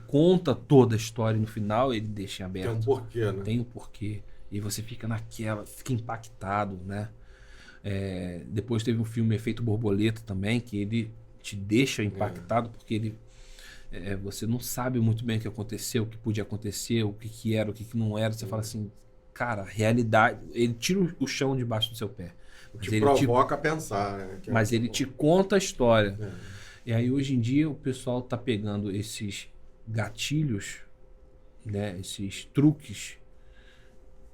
conta toda a história e no final ele deixa em aberto. Tem um porquê, né? Tem um porquê. E você fica fica impactado, né? Depois teve um filme Efeito Borboleta também, que ele te deixa impactado, porque você não sabe muito bem o que aconteceu, o que podia acontecer, o que era, o que não era. Você fala assim, cara, realidade... Ele tira o chão debaixo do seu pé. Mas Te provoca a pensar, né? Mas ele te conta a história. E aí, hoje em dia, o pessoal tá pegando esses gatilhos, né? Esses truques,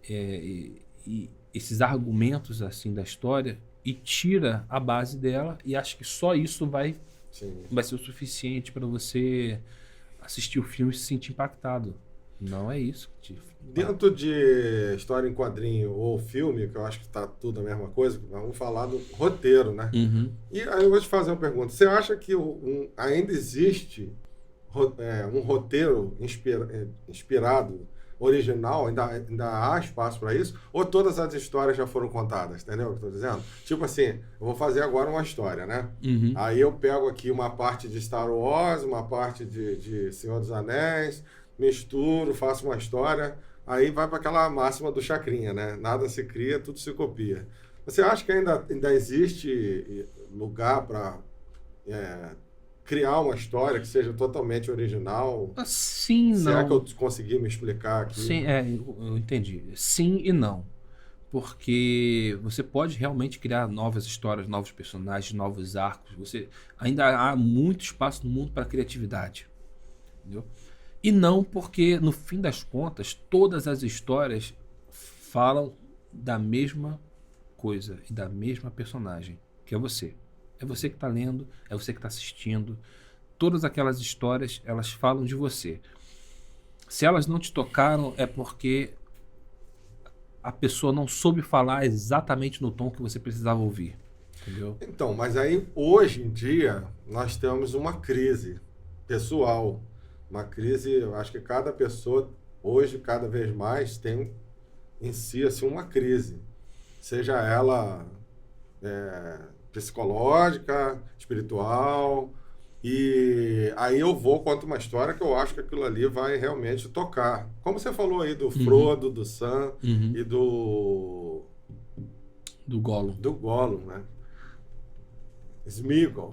e esses argumentos assim da história e tira a base dela e acha que só isso vai ser o suficiente para você assistir o filme e se sentir impactado. Não é isso. Dentro de história em quadrinho ou filme, que eu acho que está tudo a mesma coisa, vamos falar do roteiro, né? Uhum. E aí eu vou te fazer uma pergunta. Você acha que ainda existe um roteiro inspirado, original, ainda há espaço para isso? Ou todas as histórias já foram contadas? Entendeu o que eu estou dizendo? Tipo assim, eu vou fazer agora uma história, né? Uhum. Aí eu pego aqui uma parte de Star Wars, uma parte de Senhor dos Anéis, misturo, faço uma história, aí vai para aquela máxima do Chacrinha, né? Nada se cria, tudo se copia. Você acha que ainda existe lugar para criar uma história que seja totalmente original? Sim, não. Será que eu consegui me explicar aqui? Sim, eu entendi. Sim e não. Porque você pode realmente criar novas histórias, novos personagens, novos arcos. Ainda há muito espaço no mundo para criatividade. Entendeu? E não porque, no fim das contas, todas as histórias falam da mesma coisa e da mesma personagem, que é você. É você que está lendo, é você que está assistindo. Todas aquelas histórias, elas falam de você. Se elas não te tocaram, é porque a pessoa não soube falar exatamente no tom que você precisava ouvir. Entendeu? Então, mas aí, hoje em dia, nós temos uma crise pessoal. Uma crise, eu acho que cada pessoa, hoje, cada vez mais, tem em si assim, uma crise. Seja ela psicológica, espiritual. E aí eu conto uma história que eu acho que aquilo ali vai realmente tocar. Como você falou aí do Frodo, do Sam e do Gollum. Do Gollum, né? Sméagol.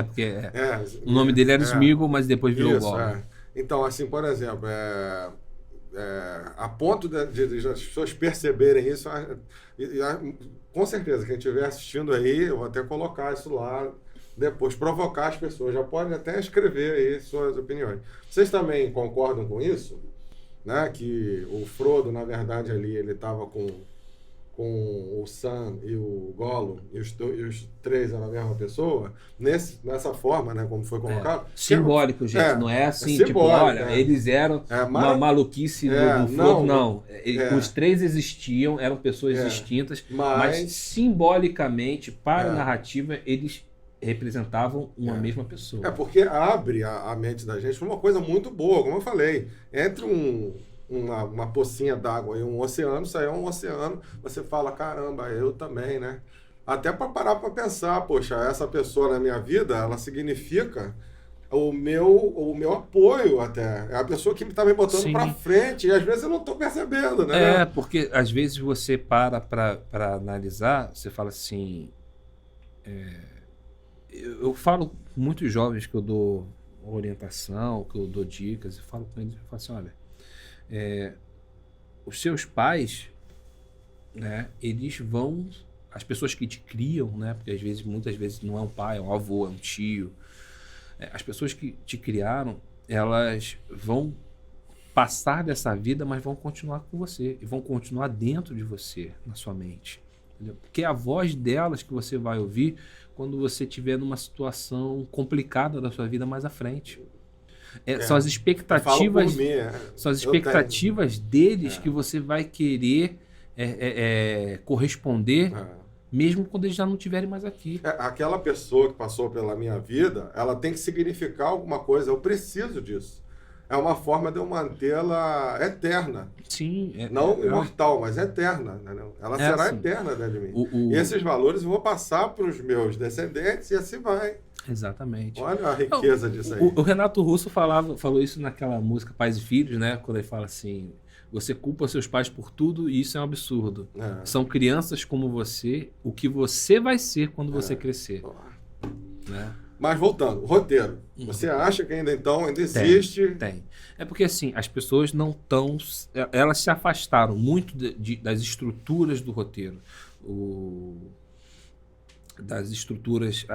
Porque o nome dele era Sméagol, mas depois virou Gollum. Então, assim, por exemplo, a ponto de as pessoas perceberem isso, com certeza, quem estiver assistindo aí, eu vou até colocar isso lá depois, provocar as pessoas. Já podem até escrever aí suas opiniões. Vocês também concordam com isso? Né? Que o Frodo, na verdade, ali, ele estava com o Sam e o Gollum, e os três eram a mesma pessoa, nessa forma, né, como foi colocado. Simbólico, gente, não é assim, tipo, olha, eles eram uma maluquice do Frodo, não. Os três existiam, eram pessoas distintas, mas simbolicamente, para a narrativa, eles representavam uma mesma pessoa. Porque abre a mente da gente para uma coisa muito boa, como eu falei, entre uma pocinha d'água e um oceano, saiu um oceano, você fala, caramba, eu também, né? Até para parar para pensar, poxa, essa pessoa na minha vida, ela significa o meu apoio até. É a pessoa que está me botando para frente, e às vezes eu não estou percebendo, né? Porque às vezes você para analisar, você fala assim... Eu falo com muitos jovens que eu dou orientação, que eu dou dicas, eu falo com eles, eu falo assim, olha, os seus pais, né, eles vão, as pessoas que te criam, né, porque muitas vezes não é um pai, é um avô, é um tio, as pessoas que te criaram, elas vão passar dessa vida, mas vão continuar com você, e vão continuar dentro de você, na sua mente, entendeu? Porque é a voz delas que você vai ouvir quando você estiver numa situação complicada da sua vida mais à frente. São as expectativas, deles que você vai querer corresponder, mesmo quando eles já não estiverem mais aqui. Aquela pessoa que passou pela minha vida, ela tem que significar alguma coisa. Eu preciso disso. é uma forma de eu mantê-la eterna. Sim. Não imortal, mas eterna. Entendeu? Ela será assim, eterna dentro de mim. E esses valores eu vou passar para os meus descendentes e assim vai. Exatamente. Olha a riqueza disso aí. O Renato Russo falou isso naquela música Pais e Filhos, né? Quando ele fala assim, você culpa seus pais por tudo e isso é um absurdo. São crianças como você, o que você vai ser quando você crescer. Né? Mas voltando, roteiro. Você acha que ainda existe? Tem. É porque assim, as pessoas não estão... Elas se afastaram muito das estruturas do roteiro. Das estruturas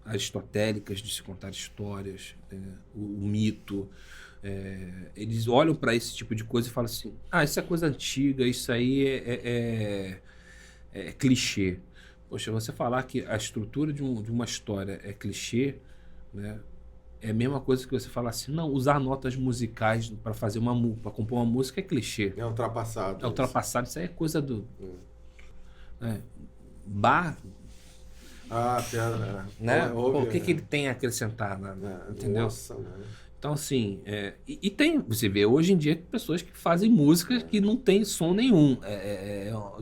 aristotélicas de se contar histórias, o mito. Eles olham para esse tipo de coisa e falam assim, isso é coisa antiga, isso aí é clichê. Poxa, você falar que a estrutura de uma história é clichê, né, é a mesma coisa que você falar assim, não, usar notas musicais para fazer para compor uma música é clichê. É ultrapassado. É ultrapassado, isso aí é coisa do... Bar... né? O que ele tem a acrescentar, entendeu? Nossa, então, assim, e tem, você vê hoje em dia pessoas que fazem músicas que não tem som nenhum.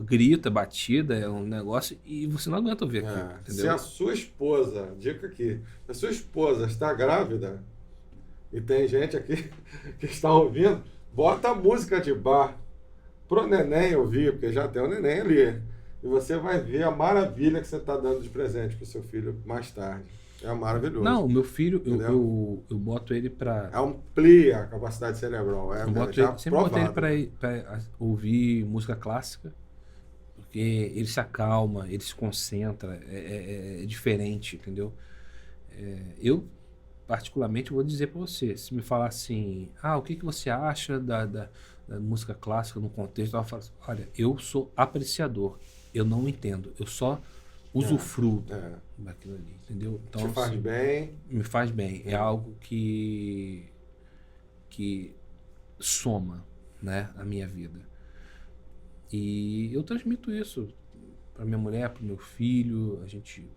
Grita, batida, é um negócio e você não aguenta ouvir aquilo, entendeu? Se a sua esposa, dica aqui, se a sua esposa está grávida, e tem gente aqui que está ouvindo, bota a música de bar pro neném ouvir, porque já tem o neném ali. E você vai ver a maravilha que você está dando de presente pro seu filho mais tarde. É maravilhoso. Não, o meu filho, eu boto ele para... Amplia a capacidade cerebral. Sempre boto ele para ouvir música clássica, porque ele se acalma, ele se concentra, é diferente, entendeu? Eu, particularmente, vou dizer para você, se me falar assim, o que você acha da música clássica no contexto, eu falo assim, olha, eu sou apreciador, eu não entendo, eu só usufruo daquilo ali, entendeu? Então, te faz bem? Me faz bem. É algo que soma, né, a minha vida. E eu transmito isso para minha mulher, para o meu filho. A gente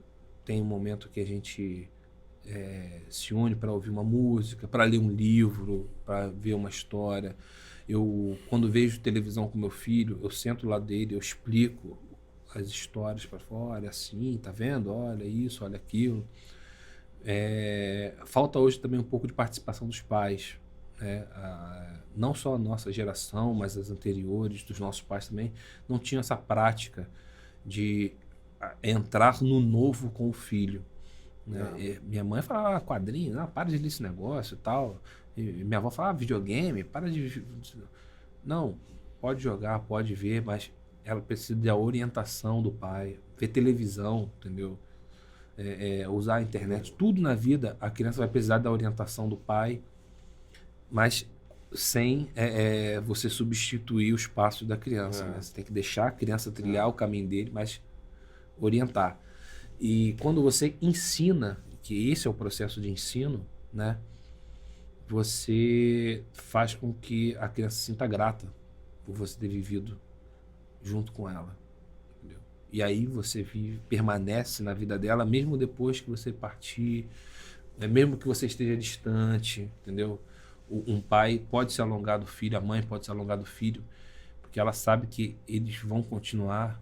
tem um momento que a gente se une para ouvir uma música, para ler um livro, para ver uma história. Quando vejo televisão com meu filho, eu sento lá dele, eu explico as histórias para fora, assim, tá vendo? Olha isso, olha aquilo. Falta hoje também um pouco de participação dos pais, né? Não só a nossa geração, mas as anteriores, dos nossos pais também, não tinham essa prática de entrar no novo com o filho. Né? Minha mãe falava quadrinho, para de ler esse negócio e tal. E minha avó falava videogame, para de... Não, pode jogar, pode ver, mas ela precisa da orientação do pai, ver televisão, entendeu? Usar a internet, tudo na vida, a criança vai precisar da orientação do pai, mas sem você substituir os passos da criança. Né? Você tem que deixar a criança trilhar o caminho dele, mas orientar. E quando você ensina, que esse é o processo de ensino, né? Você faz com que a criança se sinta grata por você ter vivido junto com ela. Entendeu? E aí você permanece na vida dela, mesmo depois que você partir, mesmo que você esteja distante, entendeu? Um pai pode se alongar do filho, a mãe pode se alongar do filho, porque ela sabe que eles vão continuar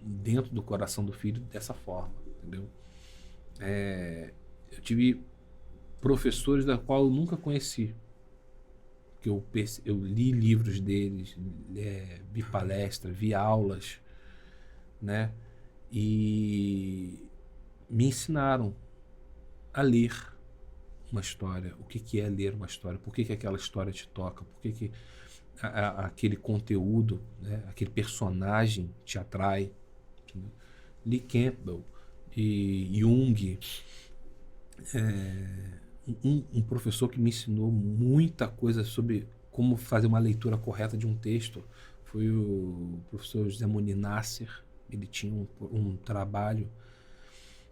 dentro do coração do filho dessa forma, entendeu? Eu tive professores da qual eu nunca conheci, que eu li livros deles, vi palestras, vi aulas, né? E me ensinaram a ler uma história. O que é ler uma história? Por que aquela história te toca? Por que aquele conteúdo, né? Aquele personagem te atrai? Entendeu? Lee Campbell e Jung, um professor que me ensinou muita coisa sobre como fazer uma leitura correta de um texto foi o professor José Moni Nasser. Ele tinha um trabalho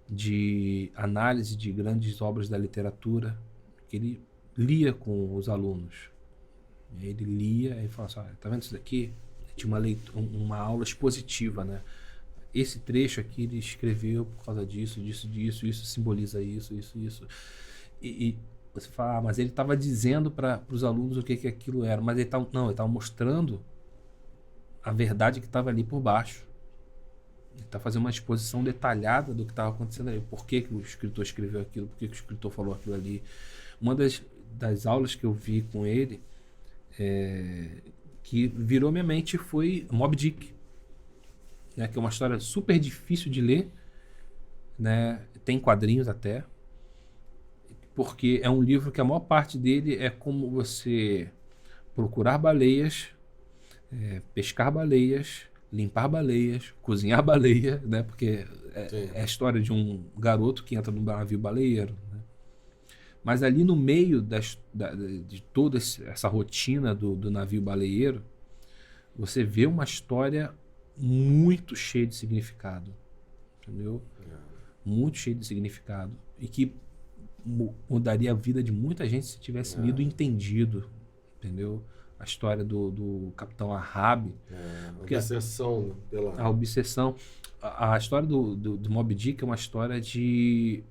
de análise de grandes obras da literatura que ele lia com os alunos. Ele lia e falava assim, tá vendo isso daqui? Tinha uma aula expositiva, né? Esse trecho aqui ele escreveu por causa disso, isso simboliza isso. E Você fala, mas ele estava dizendo para os alunos o que aquilo era, mas ele estava mostrando a verdade que estava ali por baixo. Ele está fazendo uma exposição detalhada do que estava acontecendo ali. Por que o escritor escreveu aquilo, por que o escritor falou aquilo ali. Uma das aulas que eu vi com ele, que virou minha mente, foi Moby Dick, né, que é uma história super difícil de ler, né, tem quadrinhos até, porque é um livro que a maior parte dele é como você procurar baleias, pescar baleias, limpar baleias, cozinhar baleia, né? Porque é a história de um garoto que entra num navio baleeiro, né? Mas ali no meio de toda essa rotina do navio baleeiro, você vê uma história muito cheia de significado, entendeu? Muito cheia de significado e que mudaria a vida de muita gente se tivesse lido e entendido, entendeu? A história do Capitão Ahab. A obsessão. A história do Moby Dick é uma história de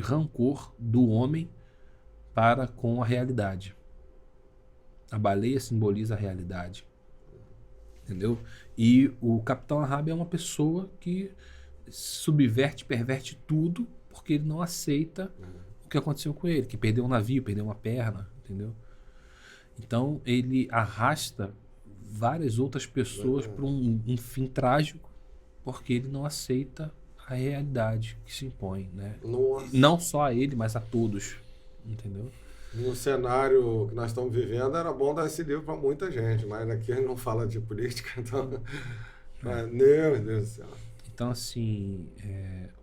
rancor do homem para com a realidade. A baleia simboliza a realidade. Entendeu? E o Capitão Ahab é uma pessoa que subverte, perverte tudo porque ele não aceita o que aconteceu com ele, que perdeu um navio, perdeu uma perna, entendeu? Então ele arrasta várias outras pessoas para um fim trágico porque ele não aceita a realidade que se impõe, né? Não só a ele, mas a todos, entendeu? No cenário que nós estamos vivendo, era bom dar esse livro para muita gente, mas aqui a gente não fala de política, então... Meu Deus do céu. Então, assim,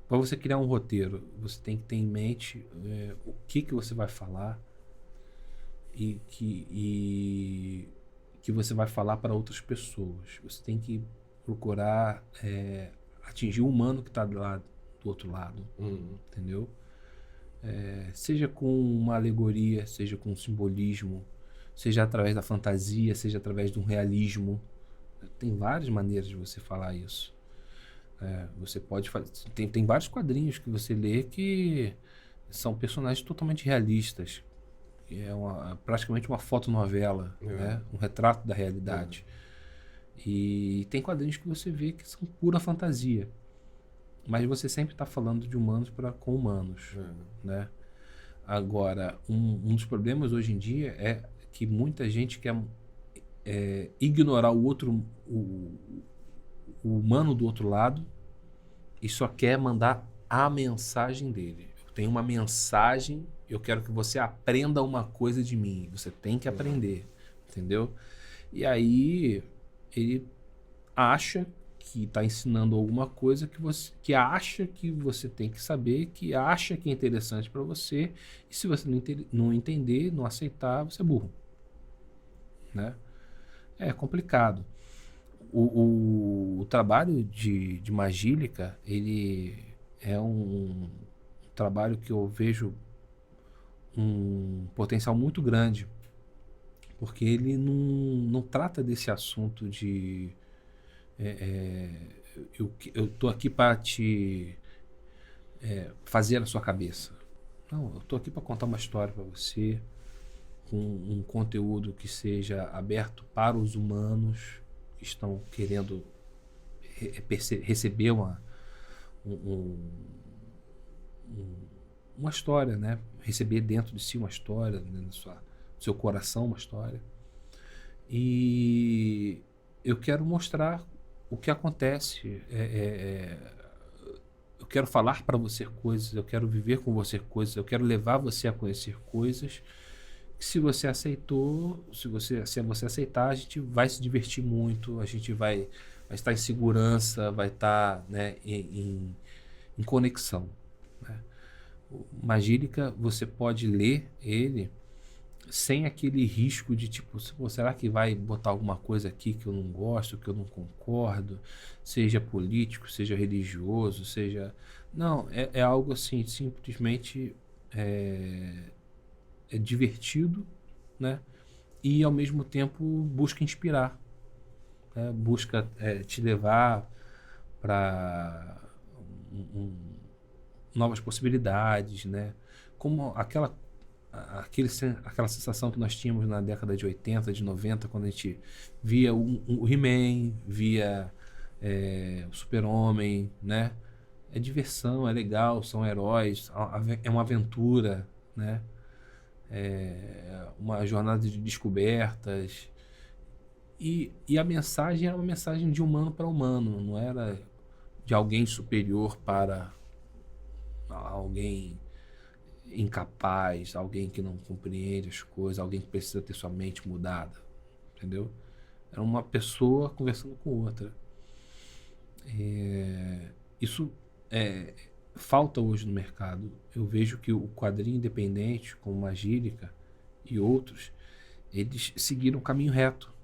para você criar um roteiro, você tem que ter em mente o que você vai falar e que você vai falar para outras pessoas. Você tem que procurar atingir o humano que está lá do outro lado, entendeu? Seja com uma alegoria, seja com um simbolismo, seja através da fantasia, seja através de um realismo. Tem várias maneiras de você falar isso. Você pode fazer. Tem vários quadrinhos que você lê que são personagens totalmente realistas. É praticamente uma fotonovela, né? Um retrato da realidade. E tem quadrinhos que você vê que são pura fantasia. Mas você sempre está falando de humanos com humanos, né? Agora, um dos problemas hoje em dia é que muita gente quer ignorar o humano do outro lado e só quer mandar a mensagem dele. Eu tenho uma mensagem, eu quero que você aprenda uma coisa de mim. Você tem que aprender, entendeu? E aí ele acha que está ensinando alguma coisa que acha que você tem que saber, que acha que é interessante para você, e se você não entender, não aceitar, você é burro, né? É complicado. O trabalho de Magílica, ele é um trabalho que eu vejo um potencial muito grande, porque ele não trata desse assunto de eu tô aqui para te fazer a sua cabeça. Não, eu tô aqui para contar uma história para você, com um conteúdo que seja aberto para os humanos que estão querendo receber uma história, né? Receber dentro de si uma história, dentro do seu coração uma história. E eu quero mostrar o que acontece. Eu quero falar para você coisas, eu quero viver com você coisas, eu quero levar você a conhecer coisas que, se você aceitou, se você aceitar, a gente vai se divertir muito, a gente vai estar em segurança, vai estar, né, em conexão, né? Magílica, você pode ler ele sem aquele risco de tipo, será que vai botar alguma coisa aqui que eu não gosto, que eu não concordo, seja político, seja religioso, seja... Não, é algo assim, simplesmente é divertido, né? E ao mesmo tempo busca inspirar, né? Busca te levar para novas possibilidades, né? Como aquela sensação que nós tínhamos na década de 80, de 90, quando a gente via o He-Man, via o Super-Homem, né? É diversão, é legal, são heróis, é uma aventura, né? É uma jornada de descobertas. E a mensagem era uma mensagem de humano para humano, não era de alguém superior para alguém incapaz, alguém que não compreende as coisas, alguém que precisa ter sua mente mudada, entendeu? Era uma pessoa conversando com outra. Isso falta hoje no mercado. Eu vejo que o quadrinho independente, como Magílica e outros, eles seguiram o caminho reto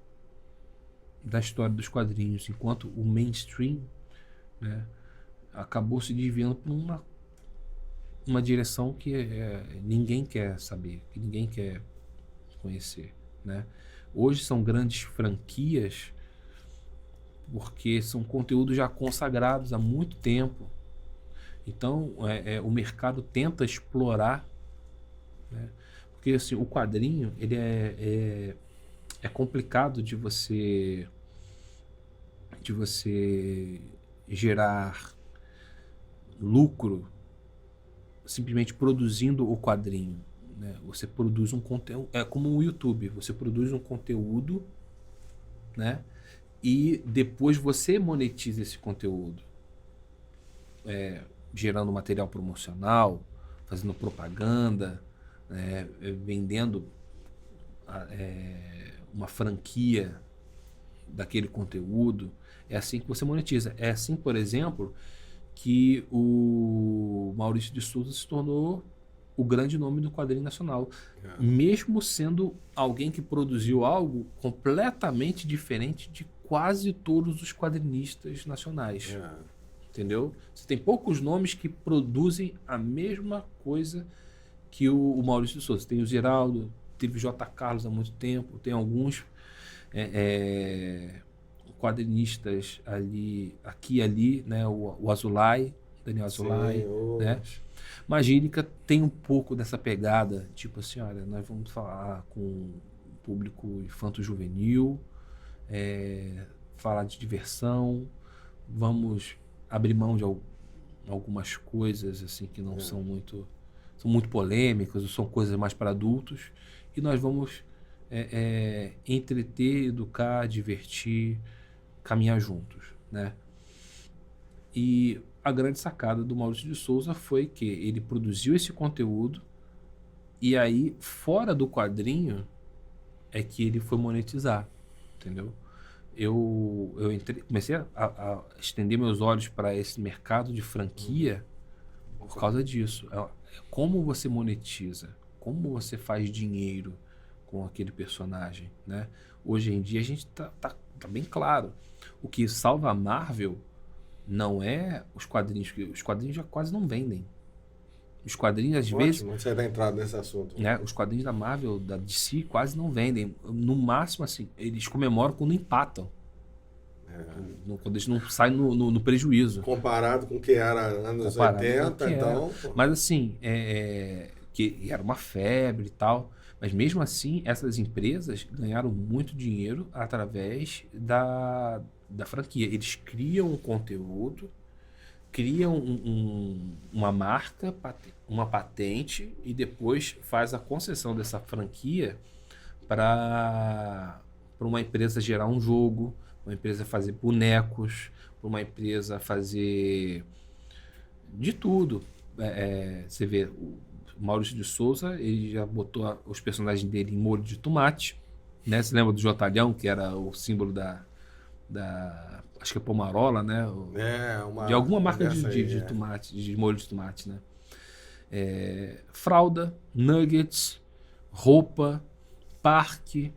da história dos quadrinhos, enquanto o mainstream, né, acabou se desviando por uma direção que ninguém quer saber, que ninguém quer conhecer, né? Hoje são grandes franquias porque são conteúdos já consagrados há muito tempo. Então, o mercado tenta explorar, né? Porque assim, o quadrinho ele é complicado de você gerar lucro simplesmente produzindo o quadrinho, né? Você produz um conteúdo, é como o YouTube, você produz um conteúdo, né? E depois você monetiza esse conteúdo, gerando material promocional, fazendo propaganda, vendendo uma franquia daquele conteúdo. É assim que você monetiza. É assim, por exemplo, que o Maurício de Souza se tornou o grande nome do quadrinho nacional. Mesmo sendo alguém que produziu algo completamente diferente de quase todos os quadrinistas nacionais. Entendeu? Você tem poucos nomes que produzem a mesma coisa que o Maurício de Souza. Tem o Geraldo, teve o J. Carlos há muito tempo, tem alguns quadrinistas ali, aqui e ali, né? O Azulay, Daniel Azulay, né? Magílica tem um pouco dessa pegada, tipo assim, olha, nós vamos falar com o público infanto-juvenil, falar de diversão, vamos abrir mão de algumas coisas assim que não são muito polêmicas, ou são coisas mais para adultos, e nós vamos entreter, educar, divertir, caminhar juntos, né? E a grande sacada do Maurício de Souza foi que ele produziu esse conteúdo e aí, fora do quadrinho, é que ele foi monetizar, entendeu? Eu comecei a estender meus olhos para esse mercado de franquia por causa disso. Como você monetiza, como você faz dinheiro com aquele personagem, né? Hoje em dia a gente tá bem claro. O que salva a Marvel não é os quadrinhos, porque os quadrinhos já quase não vendem. Os quadrinhos, às vezes... Você vai entrar nesse assunto. Né, os quadrinhos da Marvel, da DC, quase não vendem. No máximo, assim, eles comemoram quando empatam. Quando eles não saem no prejuízo. Comparado com o que era anos 80, então... Mas assim, que era uma febre e tal. Mas mesmo assim, essas empresas ganharam muito dinheiro através da franquia. Eles criam um conteúdo, criam uma marca, uma patente, e depois faz a concessão dessa franquia para uma empresa gerar um jogo, uma empresa fazer bonecos, para uma empresa fazer de tudo. Você vê, o Maurício de Souza, ele já botou os personagens dele em molho de tomate, né? Você lembra do Jotalhão, que era o símbolo da acho que é Pomarola, né? De alguma marca de tomate, de molho de tomate, né? Fralda, nuggets, roupa, parque,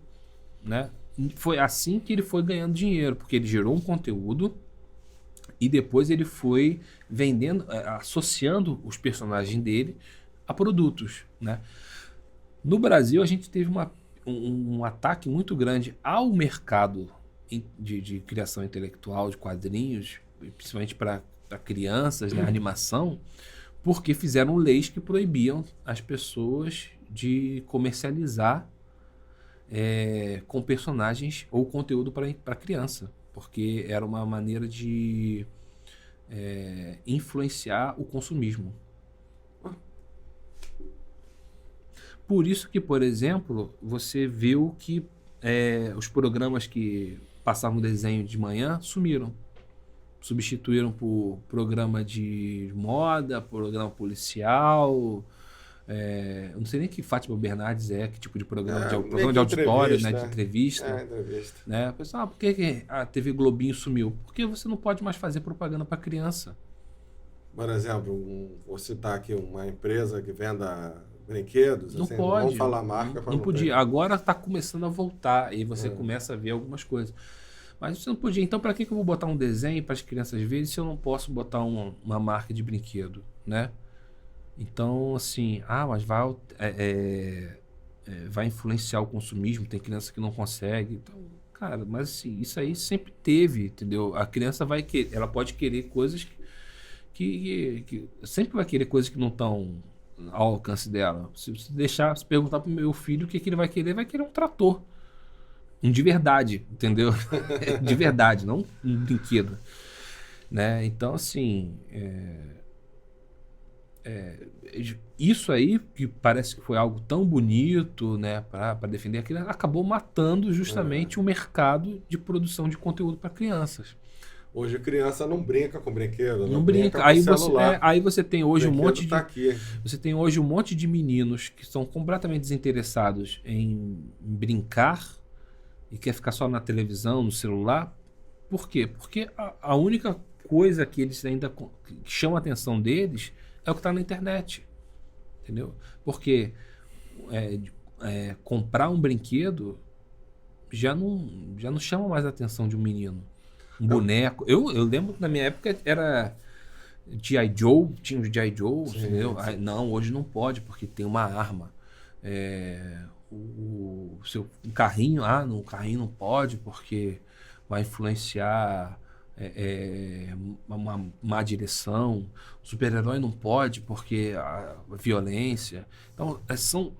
né? Foi assim que ele foi ganhando dinheiro, porque ele gerou um conteúdo e depois ele foi vendendo, associando os personagens dele a produtos, né? No Brasil, a gente teve um ataque muito grande ao mercado de criação intelectual, de quadrinhos, principalmente para crianças, né, animação, porque fizeram leis que proibiam as pessoas de comercializar com personagens ou conteúdo para criança, porque era uma maneira de influenciar o consumismo. Por isso que, por exemplo, você viu que os programas que passavam desenho de manhã sumiram. Substituíram por programa de moda, programa policial. Eu não sei nem que Fátima Bernardes que tipo de programa, programa de auditório, né, de entrevista. Entrevista. Né? Pessoal, por que a TV Globinho sumiu? Porque você não pode mais fazer propaganda para criança. Por exemplo, vou citar aqui uma empresa que venda brinquedos. Não assim, pode. Não vamos falar marca. Não podia. Agora está começando a voltar e você começa a ver algumas coisas. Mas você não podia. Então, para que eu vou botar um desenho para as crianças verem se eu não posso botar uma marca de brinquedo, né? Então, assim, mas vai influenciar o consumismo, tem criança que não consegue. Então, cara, mas assim, isso aí sempre teve, entendeu? A criança ela pode querer coisas que sempre vai querer coisas que não estão ao alcance dela. Se perguntar pro meu filho o que ele vai querer um trator. Um de verdade, entendeu? De verdade, não um brinquedo. Né? Então, assim, isso aí, que parece que foi algo tão bonito, né, para defender aquilo, acabou matando justamente o mercado de produção de conteúdo para crianças. Hoje a criança não brinca com brinquedo, não brinca com celular. Aí você tem hoje você tem hoje um monte de meninos que são completamente desinteressados em brincar e quer ficar só na televisão, no celular. Por quê? Porque a única coisa que eles ainda que chama a atenção deles é o que está na internet. Entendeu? Porque comprar um brinquedo já não chama mais a atenção de um menino. Um boneco. Eu lembro que na minha época era G.I. Joe, tinha o G.I. Joe, sim, entendeu? Sim. Não, hoje não pode, porque tem uma arma. O seu carrinho, no carrinho não pode, porque vai influenciar uma má direção. O super-herói não pode, porque a violência. Então, são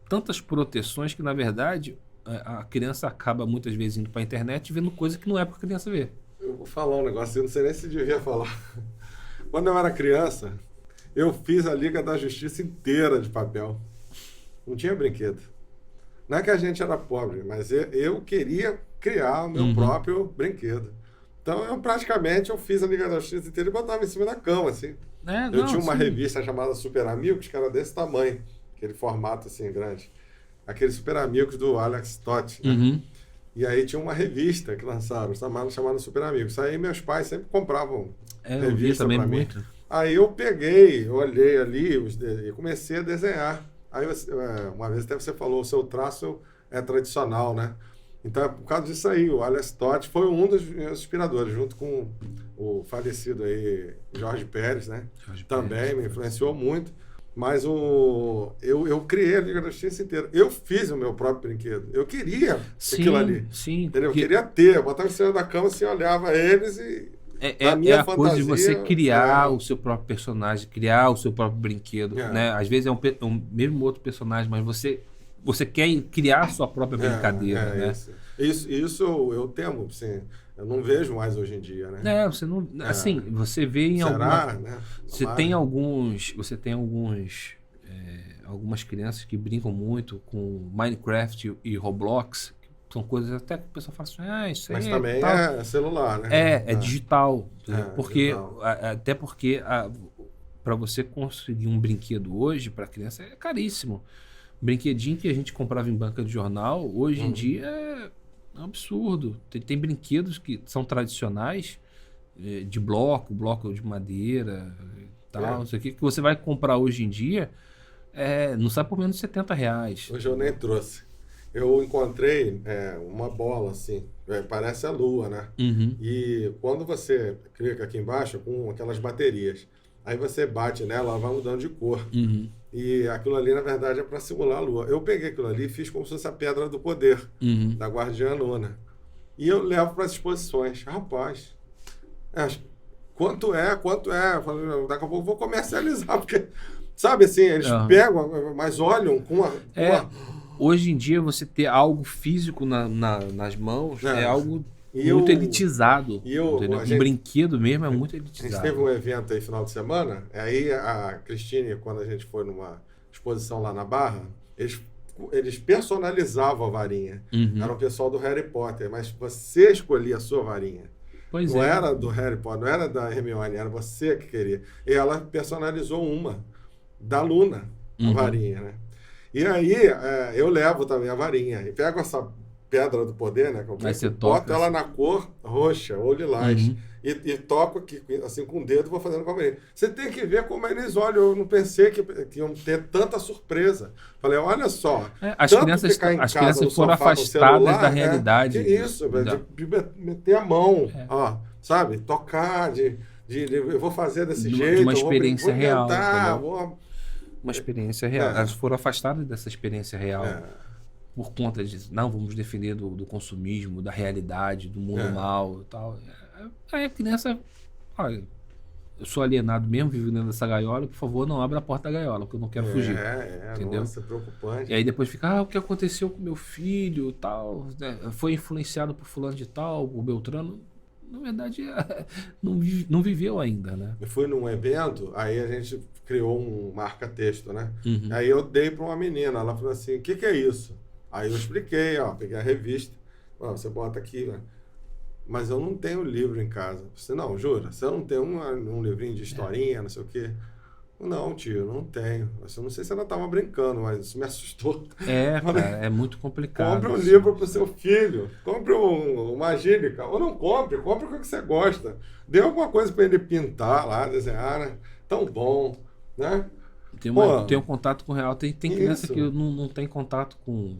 tantas proteções que, na verdade, a criança acaba muitas vezes indo para a internet vendo coisa que não é para a criança ver. Eu vou falar um negócio, eu não sei nem se devia falar. Quando eu era criança, eu fiz a Liga da Justiça inteira de papel. Não tinha brinquedo. Não é que a gente era pobre, mas eu queria criar o meu próprio brinquedo. Então, eu fiz a Liga da Justiça inteira e botava em cima da cama, assim. Eu tinha uma revista chamada Super Amigos, que era desse tamanho, aquele formato assim, grande. Aqueles Super Amigos do Alex Toth, né? E aí tinha uma revista que lançaram, chamada Super Amigos. Aí meus pais sempre compravam revista para mim. Muito. Aí eu olhei ali e comecei a desenhar. Aí uma vez até você falou, o seu traço é tradicional, né? Então, por causa disso aí, o Alex Toth foi um dos meus inspiradores, junto com o falecido aí Jorge Pérez, né? Também me influenciou muito. Mas eu criei a Liga da Justiça inteira. Eu fiz o meu próprio brinquedo. Eu queria aquilo ali. Sim, entendeu? Eu queria ter. Eu botava em cima da cama, assim, olhava eles e... a coisa de você criar o seu próprio personagem, criar o seu próprio brinquedo. Né? Às vezes é um mesmo outro personagem, mas você quer criar a sua própria brincadeira. Né? Isso eu temo, assim... Eu não vejo mais hoje em dia, né? Você não... Assim, você vê em né? Você tem algumas crianças que brincam muito com Minecraft e Roblox, que são coisas até que o pessoal fala assim, isso aí mas também é celular, né? É digital. Porque, digital. Até porque para você conseguir um brinquedo hoje para criança é caríssimo. Brinquedinho que a gente comprava em banca de jornal, hoje em dia é um absurdo. Tem brinquedos que são tradicionais, de bloco de madeira e tal, isso aqui, que você vai comprar hoje em dia, não sai por menos de R$70. Hoje eu nem trouxe. Eu encontrei uma bola assim, parece a lua, né? E quando você clica aqui embaixo com aquelas baterias, aí você bate nela, ela vai mudando de cor. E aquilo ali, na verdade, é para simular a lua. Eu peguei aquilo ali e fiz como se fosse a pedra do poder, da Guardiã Nona. E eu levo para as exposições. Rapaz, quanto é? Eu falei, daqui a pouco eu vou comercializar, porque Sabe assim, eles pegam, mas olham com uma... Hoje em dia, você ter algo físico nas mãos é algo muito elitizado. Um brinquedo mesmo é muito elitizado. A gente teve um evento aí final de semana, aí a Cristine, quando a gente foi numa exposição lá na Barra, eles personalizavam a varinha. Era o pessoal do Harry Potter, mas você escolhia a sua varinha. Pois não era do Harry Potter, não era da Hermione, era você que queria. E ela personalizou uma da Luna, a varinha, né? E aí eu levo também a varinha e pego essa pedra do poder, né? Boto ela na cor roxa ou lilás. E toco aqui, assim, com o dedo, vou fazendo com a varinha. Você tem que ver como eles olham. Eu não pensei que iam ter tanta surpresa. Falei, olha só. As crianças foram afastadas da realidade. Que isso, de meter a mão, ó, sabe? Tocar, eu vou fazer desse jeito. De uma experiência real. Uma experiência real. Elas foram afastadas dessa experiência real. Por conta de, não, vamos defender do consumismo, da realidade, do mundo mal e tal. Aí a criança, olha, eu sou alienado mesmo, vivo dentro dessa gaiola, por favor, não abra a porta da gaiola, porque eu não quero fugir. Entendeu? Nossa, preocupante. E aí depois fica, o que aconteceu com meu filho, tal, né? Foi influenciado por fulano de tal, por Beltrano. Na verdade, não viveu ainda, né? Eu fui num evento, aí a gente criou um marca-texto, né? Aí eu dei para uma menina, ela falou assim, o que é isso? Aí eu expliquei, ó, peguei a revista, você bota aqui, né? Mas eu não tenho livro em casa. Você não, jura? Você não tem um livrinho de historinha, não sei o quê? Não, tio, não tenho. Eu não sei se ela estava brincando, mas isso me assustou. Cara, é muito complicado. Compre um livro para o seu filho, compre uma Magílica, ou não compre o que você gosta. Dê alguma coisa para ele pintar lá, desenhar, né? Tão bom, né? Tem um contato com o real. Tem criança que não tem contato com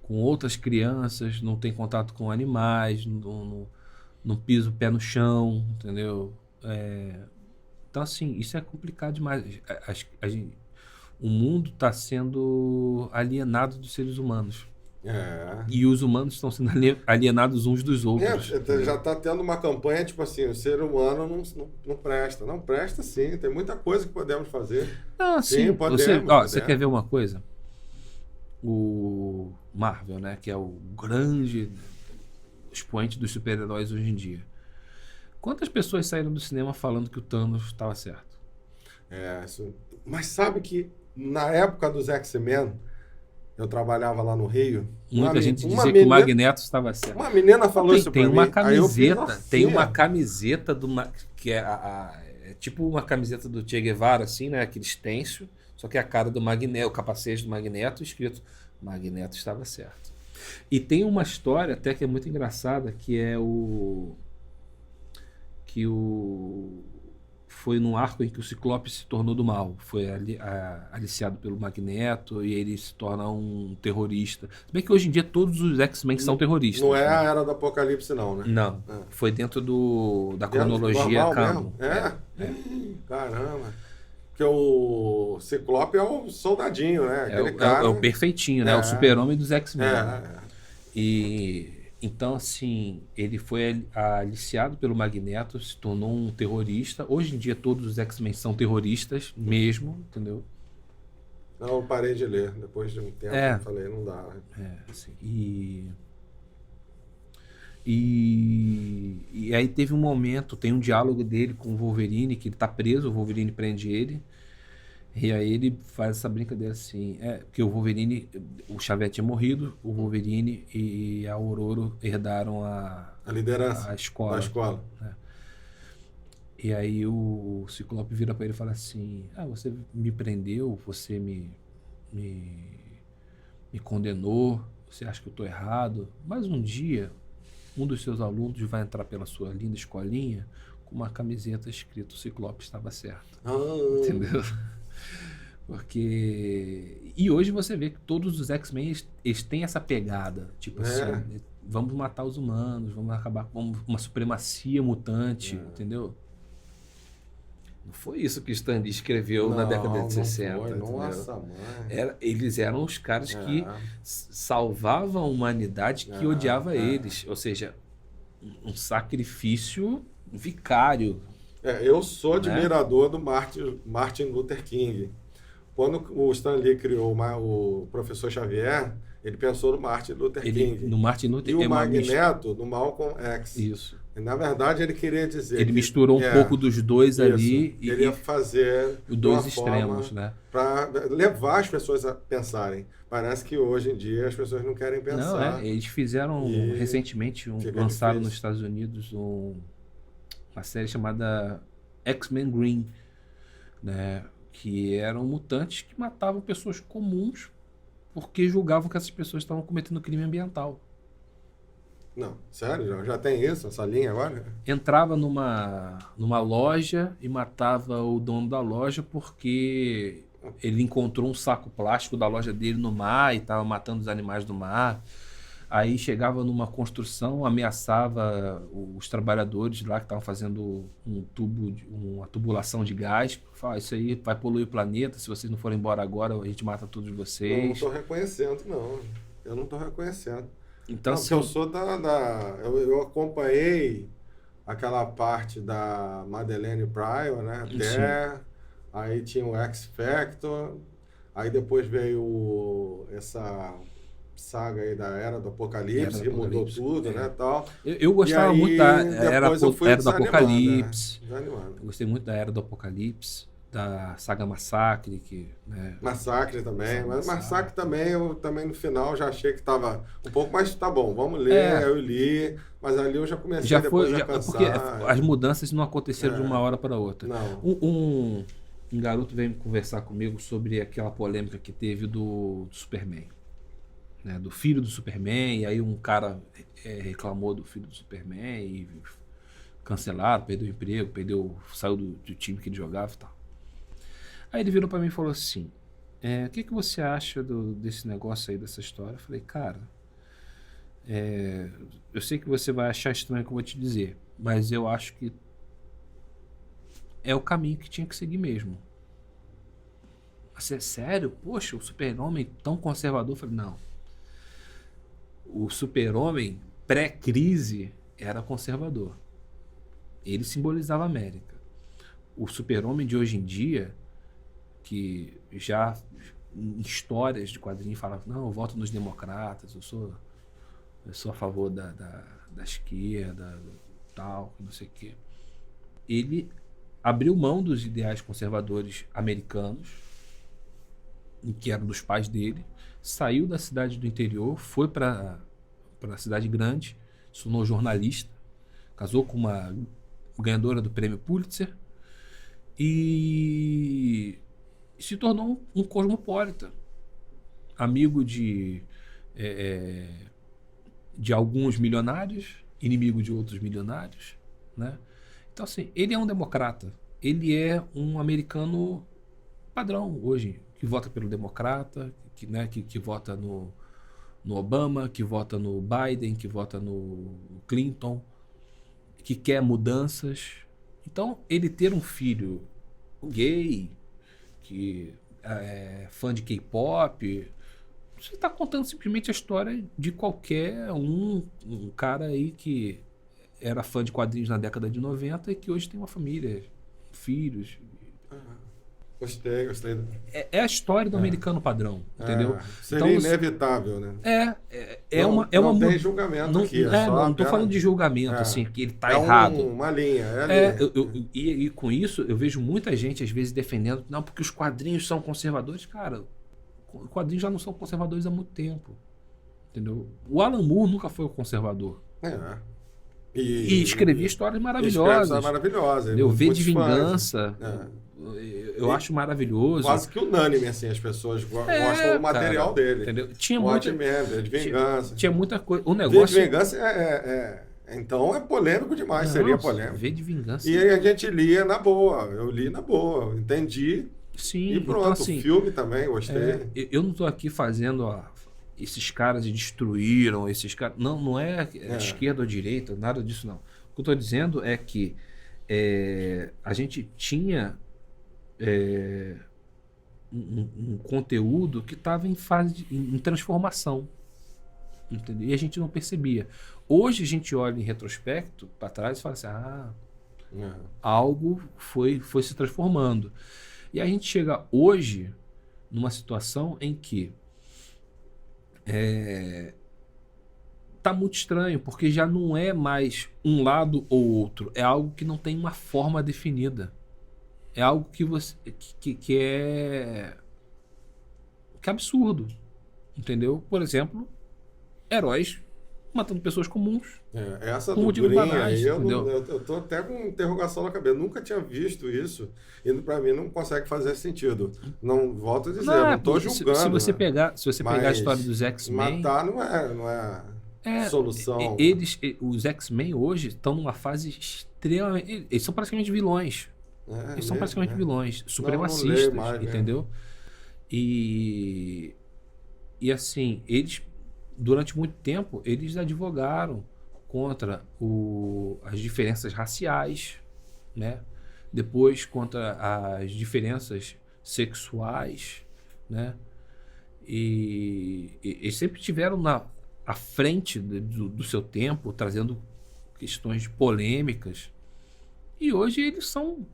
outras crianças, não tem contato com animais, não pisa o pé no chão, entendeu? Então, assim, isso é complicado demais. O mundo está sendo alienado dos seres humanos. E os humanos estão sendo alienados uns dos outros. Já está tendo uma campanha, tipo assim, o ser humano não presta. Não presta, sim. Tem muita coisa que podemos fazer. Não, sim, podemos. Você quer ver uma coisa? O Marvel, né, que é o grande expoente dos super-heróis hoje em dia. Quantas pessoas saíram do cinema falando que o Thanos estava certo? Mas sabe que na época dos X-Men, eu trabalhava lá no Rio. Muita gente dizia que o Magneto estava certo. Uma menina falou isso pra mim. Tem uma camiseta que é tipo uma camiseta do Che Guevara, assim, né? Aquele stencil, só que é a cara do Magneto, o capacete do Magneto, escrito Magneto estava certo. E tem uma história até que é muito engraçada, que é foi num arco em que o Ciclope se tornou do mal. Foi aliciado pelo Magneto e ele se torna um terrorista. Se bem que hoje em dia todos os X-Men são terroristas. Não é a Era do Apocalipse, não, né? Não. Foi dentro da cronologia canon. Caramba. Porque o Ciclope é o soldadinho, né? É o perfeitinho, né? O super-homem dos X-Men. E então, assim, ele foi aliciado pelo Magneto, se tornou um terrorista. Hoje em dia todos os X-Men são terroristas mesmo, entendeu? Não, eu parei de ler. Depois de um tempo eu falei, não dá. Assim, e aí teve um momento, tem um diálogo dele com o Wolverine, que ele tá preso, o Wolverine prende ele. E aí ele faz essa brincadeira assim, porque o Wolverine, o Xavier tinha morrido, o Wolverine e a Ororo herdaram a liderança da escola. Né? E aí o Ciclope vira para ele e fala assim, você me prendeu, você me condenou, você acha que eu estou errado, mas um dia um dos seus alunos vai entrar pela sua linda escolinha com uma camiseta escrito Ciclope estava certo. Entendeu? Porque... E hoje você vê que todos os X-Men eles têm essa pegada. Tipo assim, vamos matar os humanos, vamos acabar com uma supremacia mutante, entendeu? Não foi isso que Stan Lee escreveu na década de 60. Foi, nossa, mãe. Eles eram os caras que salvavam a humanidade que odiava eles. Ou seja, um sacrifício vicário. Eu sou Né? admirador do Martin Luther King. Quando o Stan Lee criou o professor Xavier, ele pensou no Martin Luther King. No Martin Luther E o é uma Magneto no Malcolm X. Isso. E, na verdade, ele queria dizer Ele misturou um pouco dos dois isso. ali Ele ia fazer os dois extremos, né? Para levar as pessoas a pensarem. Parece que hoje em dia as pessoas não querem pensar. Não, eles fizeram recentemente, lançaram nos Estados Unidos uma série chamada X-Men Green, né? Que eram mutantes que matavam pessoas comuns porque julgavam que essas pessoas estavam cometendo crime ambiental. Não, sério? Já tem isso, essa linha agora? Entrava numa loja e matava o dono da loja porque ele encontrou um saco plástico da loja dele no mar e estava matando os animais do mar. Aí chegava numa construção, ameaçava os trabalhadores lá que estavam fazendo uma tubulação de gás. Fala, isso aí vai poluir o planeta, se vocês não forem embora agora, a gente mata todos vocês. Não estou reconhecendo, não. Eu não estou reconhecendo. Então, não, porque eu sou eu acompanhei aquela parte da Madeleine Pryor, né? Até aí tinha o X Factor, aí depois veio essa saga aí da Era do Apocalipse, que mudou tudo, né, tal. Eu gostava muito da Era do Apocalipse. Né? Eu gostei muito da Era do Apocalipse, da saga Massacre, né? Massacre também, mas Massacre também, eu também no final já achei que estava um pouco, mas tá bom, vamos ler, eu li, mas ali eu já comecei a cansar. Porque as mudanças não aconteceram de uma hora para outra. Não. Um garoto veio conversar comigo sobre aquela polêmica que teve do Superman. Né, do filho do Superman, e aí um cara reclamou do filho do Superman e cancelaram, perdeu o emprego, saiu do time que ele jogava e tal. Aí ele virou pra mim e falou assim, o que você acha desse negócio aí, dessa história? Eu falei, cara, eu sei que você vai achar estranho o que eu vou te dizer, mas eu acho que é o caminho que tinha que seguir mesmo. Mas é sério? Poxa, o Super-Homem tão conservador? Eu falei, não. O Super-Homem pré-crise era conservador. Ele simbolizava a América. O Super-Homem de hoje em dia, que já em histórias de quadrinhos falava, não, eu voto nos democratas, eu sou a favor da esquerda, tal, não sei o quê. Ele abriu mão dos ideais conservadores americanos, que eram dos pais dele, saiu da cidade do interior, foi para a cidade grande, se tornou jornalista, casou com uma ganhadora do prêmio Pulitzer e se tornou um cosmopolita, amigo de alguns milionários, inimigo de outros milionários, né? Então, assim, ele é um democrata, ele é um americano padrão hoje, que vota pelo democrata, que vota no Obama, que vota no Biden, que vota no Clinton, que quer mudanças. Então, ele ter um filho gay, que é fã de K-pop, você está contando simplesmente a história de qualquer um cara aí que era fã de quadrinhos na década de 90 e que hoje tem uma família, filhos. Gostei. É a história do americano padrão, entendeu? Seria então, inevitável, né? Não tem julgamento aqui. Não estou falando de julgamento, assim, que ele está errado. Uma linha. E com isso, eu vejo muita gente, às vezes, defendendo, não, porque os quadrinhos são conservadores. Cara, os quadrinhos já não são conservadores há muito tempo. Entendeu? O Alan Moore nunca foi o conservador. E escrevia histórias maravilhosas. V de Vingança. Eu acho maravilhoso. Quase que unânime, assim, as pessoas gostam do material dele. Entendeu? Tinha V de Vingança. Tinha muita coisa. O negócio... V de Vingança então é polêmico demais, seria polêmico. V de Vingança. E aí a gente lia na boa. Eu li na boa, entendi. Sim. E pronto, então, assim, o filme tambtambém, gostei. Eu não estou aqui fazendo... esses caras destruíram, esses caras... Não é esquerda ou direita, nada disso não. O que eu estou dizendo é que a gente tinha um conteúdo que estava em fase em transformação, entendeu? E a gente não percebia. Hoje a gente olha em retrospecto para trás e fala assim, Algo foi se transformando. E a gente chega hoje numa situação em que tá muito estranho, porque já não é mais um lado ou outro, é algo que não tem uma forma definida. É algo que você que é absurdo, entendeu? Por exemplo, heróis matando pessoas comuns. Essa por do motivos Green banais, aí, entendeu? eu tô até com interrogação na cabeça. Nunca tinha visto isso e para mim não consegue fazer sentido. Não, volto a dizer, não tô julgando. Se você né? pegar a Mas história dos X-Men, matar não é solução. os X-Men hoje estão numa fase extremamente, eles são praticamente vilões. Eles são praticamente vilões, supremacistas, não mais, entendeu? E assim, eles durante muito tempo eles advogaram contra as diferenças raciais, né? Depois contra as diferenças sexuais, né? E eles sempre tiveram à frente do seu tempo, trazendo questões polêmicas. E hoje eles são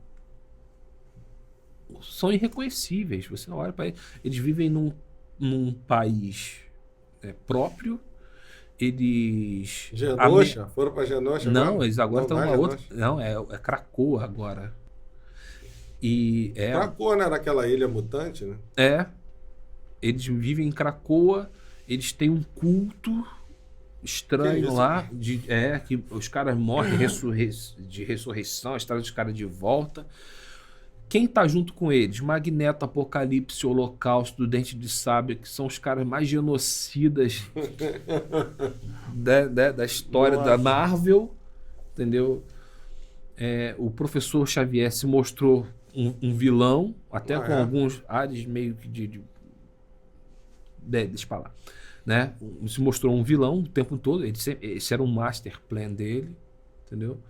irreconhecíveis. Você olha para eles, eles vivem num país próprio. Eles... Genosha? Foram para Genosha? Não, eles agora estão numa outra... Genosha. Não, é Krakoa agora. E Krakoa não era aquela ilha mutante, né? Eles vivem em Krakoa, eles têm um culto estranho lá, que os caras morrem de ressurreição, estrada os caras de volta. Quem tá junto com eles? Magneto, Apocalipse, Holocausto, Dente de Sabre, que são os caras mais genocidas da história da Marvel, entendeu? O Professor Xavier se mostrou um vilão, até com alguns ares meio que deixa pra lá, né? Se mostrou um vilão o tempo todo, esse era um master plan dele, entendeu?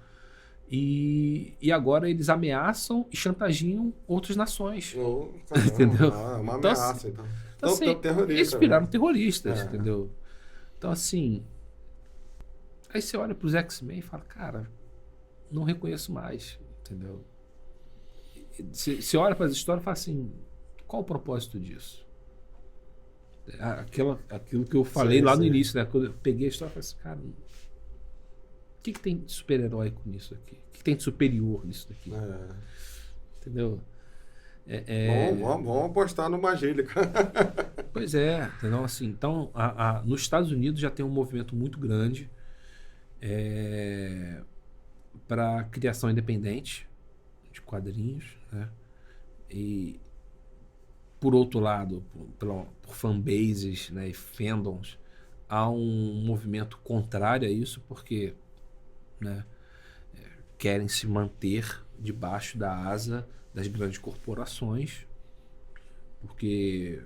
E agora eles ameaçam e chantagiam outras nações. Entendeu? Uma ameaça, então. Assim, eles viraram terroristas, entendeu? Então, assim... Aí você olha pros X-Men e fala, cara, não reconheço mais, entendeu? Você olha para as histórias e fala assim, qual o propósito disso? Aquilo que eu falei lá no início, né? Quando eu peguei a história, eu falei assim, cara... O que tem de super-heróico nisso aqui? O que tem de superior nisso daqui? Entendeu? Vamos apostar no Magílica. Pois é. Entendeu? Assim, então, nos Estados Unidos já tem um movimento muito grande para criação independente de quadrinhos, né? E, por outro lado, por fanbases, né, e fandoms, há um movimento contrário a isso, porque... né, querem se manter debaixo da asa das grandes corporações, porque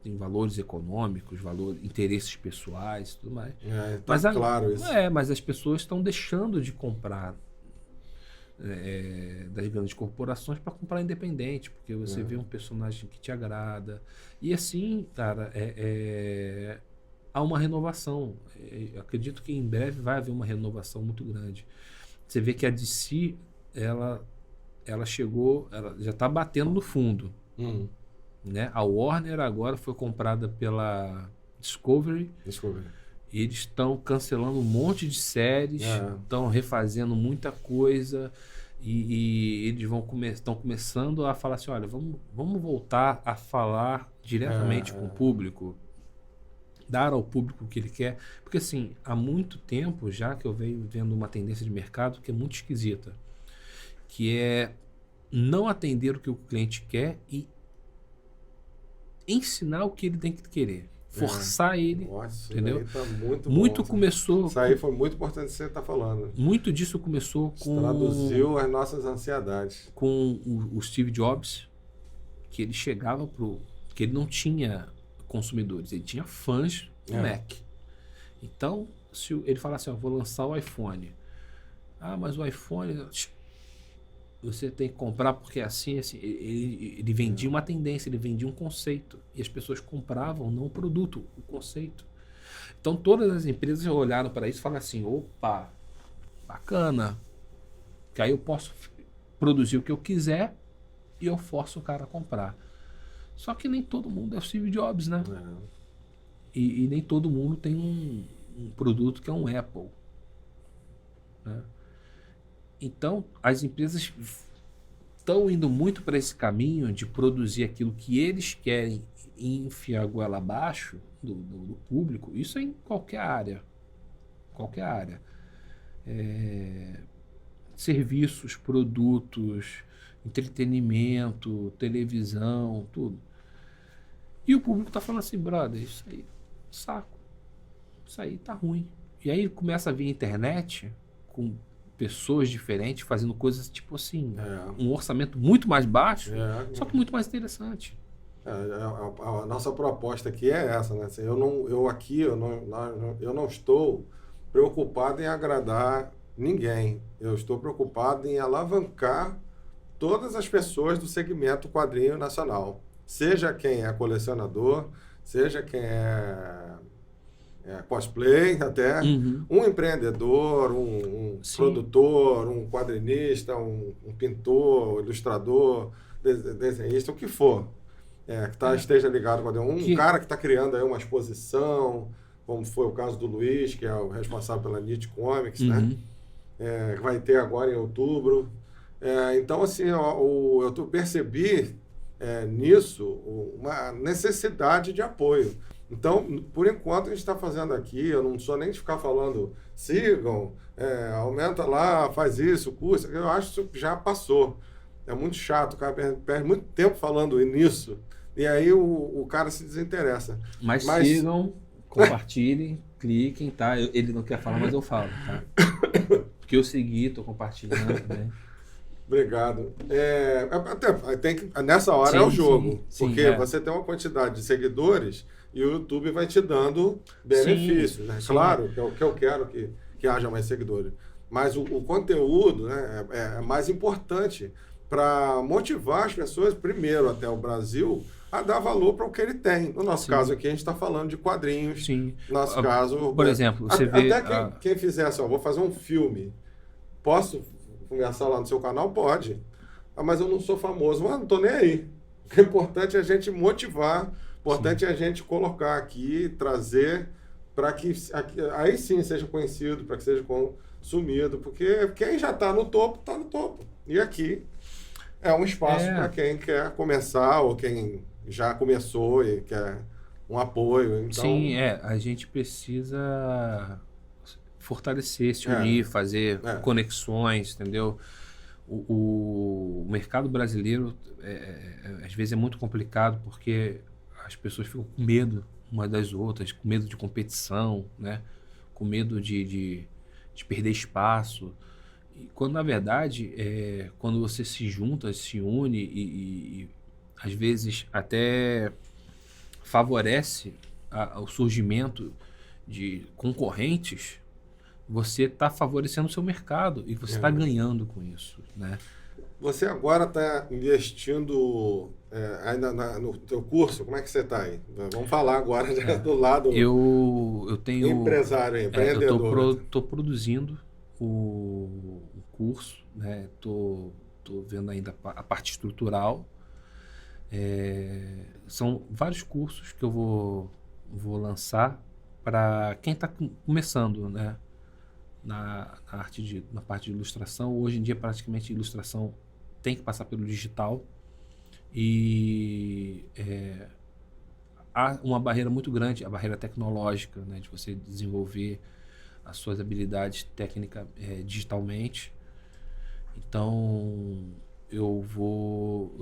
tem valores econômicos, interesses pessoais e tudo mais. Mas claro isso. Mas as pessoas estão deixando de comprar das grandes corporações para comprar independente, porque você vê um personagem que te agrada. E assim, cara, há uma renovação. Eu acredito que em breve vai haver uma renovação muito grande. Você vê que a DC, ela chegou, ela já está batendo no fundo. Né? A Warner agora foi comprada pela Discovery. E eles estão cancelando um monte de séries, estão refazendo muita coisa. E eles estão começando a falar assim, olha, vamos voltar a falar diretamente com o público. Dar ao público o que ele quer. Porque assim, há muito tempo já que eu venho vendo uma tendência de mercado que é muito esquisita. Que é não atender o que o cliente quer e ensinar o que ele tem que querer. Forçar ele. Nossa, entendeu? Tá muito bom. Começou... Isso aí foi muito importante que você está falando. Muito disso começou com... Traduziu as nossas ansiedades. Com o Steve Jobs, que ele chegava que ele não tinha consumidores, ele tinha fãs do Mac. Então, se ele falasse assim, vou lançar o iPhone. Mas o iPhone você tem que comprar porque é assim. Ele vendia uma tendência, ele vendia um conceito. E as pessoas compravam não o produto, o conceito. Então todas as empresas olharam para isso e falaram assim, opa, bacana. Que aí eu posso produzir o que eu quiser e eu forço o cara a comprar. Só que nem todo mundo é o Steve Jobs, né? E nem todo mundo tem um produto que é um Apple, né? Então, as empresas estão indo muito para esse caminho de produzir aquilo que eles querem e enfiar a goela abaixo do público. Isso é em qualquer área. Qualquer área. Serviços, produtos, entretenimento, televisão, tudo. E o público tá falando assim, brother, isso aí, saco. Isso aí tá ruim. E aí começa a vir a internet com pessoas diferentes fazendo coisas tipo assim, um orçamento muito mais baixo, só que muito mais interessante. A nossa proposta aqui é essa, né? Assim, eu não estou preocupado em agradar ninguém. Eu estou preocupado em alavancar todas as pessoas do segmento quadrinho nacional. Seja quem é colecionador, seja quem é cosplay até, um empreendedor, um produtor, um quadrinista, um pintor, ilustrador, desenhista, o que for. Que esteja ligado com um cara que está criando aí uma exposição, como foi o caso do Luiz, que é o responsável pela Nit Comics, né? Que vai ter agora em outubro. Então, assim, eu percebi nisso uma necessidade de apoio. Então, por enquanto, a gente está fazendo aqui, eu não sou nem de ficar falando, sigam, aumenta lá, faz isso, curso, eu acho que isso já passou. É muito chato, o cara perde muito tempo falando nisso, e aí o cara se desinteressa. Mas sigam, compartilhem, cliquem, tá? Ele não quer falar, mas eu falo, tá? Porque eu segui, tô compartilhando também. Obrigado. Nessa hora é o jogo, porque você tem uma quantidade de seguidores e o YouTube vai te dando benefícios, né? Claro, que eu quero que haja mais seguidores. Mas o conteúdo, né, é mais importante para motivar as pessoas, primeiro até o Brasil, a dar valor para o que ele tem. No nosso caso aqui, a gente está falando de quadrinhos. Sim. No nosso caso... Por exemplo, você vê... Até quem fizer assim, vou fazer um filme, posso conversar lá no seu canal? Pode. Mas eu não sou famoso. Mas não estou nem aí. O que é importante é a gente motivar, importante é a gente colocar aqui, trazer para que aí sim seja conhecido, para que seja consumido, porque quem já está no topo, está no topo. E aqui é um espaço para quem quer começar ou quem já começou e quer um apoio. Então... Sim, a gente precisa fortalecer, se unir, fazer conexões, entendeu? O mercado brasileiro às vezes é muito complicado porque as pessoas ficam com medo umas das outras, com medo de competição, né? Com medo de perder espaço. E quando na verdade, quando você se junta, se une e às vezes até favorece o surgimento de concorrentes, você está favorecendo o seu mercado e você está ganhando com isso, né? Você agora está investindo ainda no teu curso? Como é que você está aí? Vamos falar agora do lado eu tenho empresário, empreendedor. Eu estou produzindo o curso, né? Tô vendo ainda a parte estrutural. São vários cursos que eu vou lançar para quem está começando, né? Na parte de ilustração. Hoje em dia, praticamente, a ilustração tem que passar pelo digital. E há uma barreira muito grande, a barreira tecnológica, né? De você desenvolver as suas habilidades técnicas digitalmente. Então, eu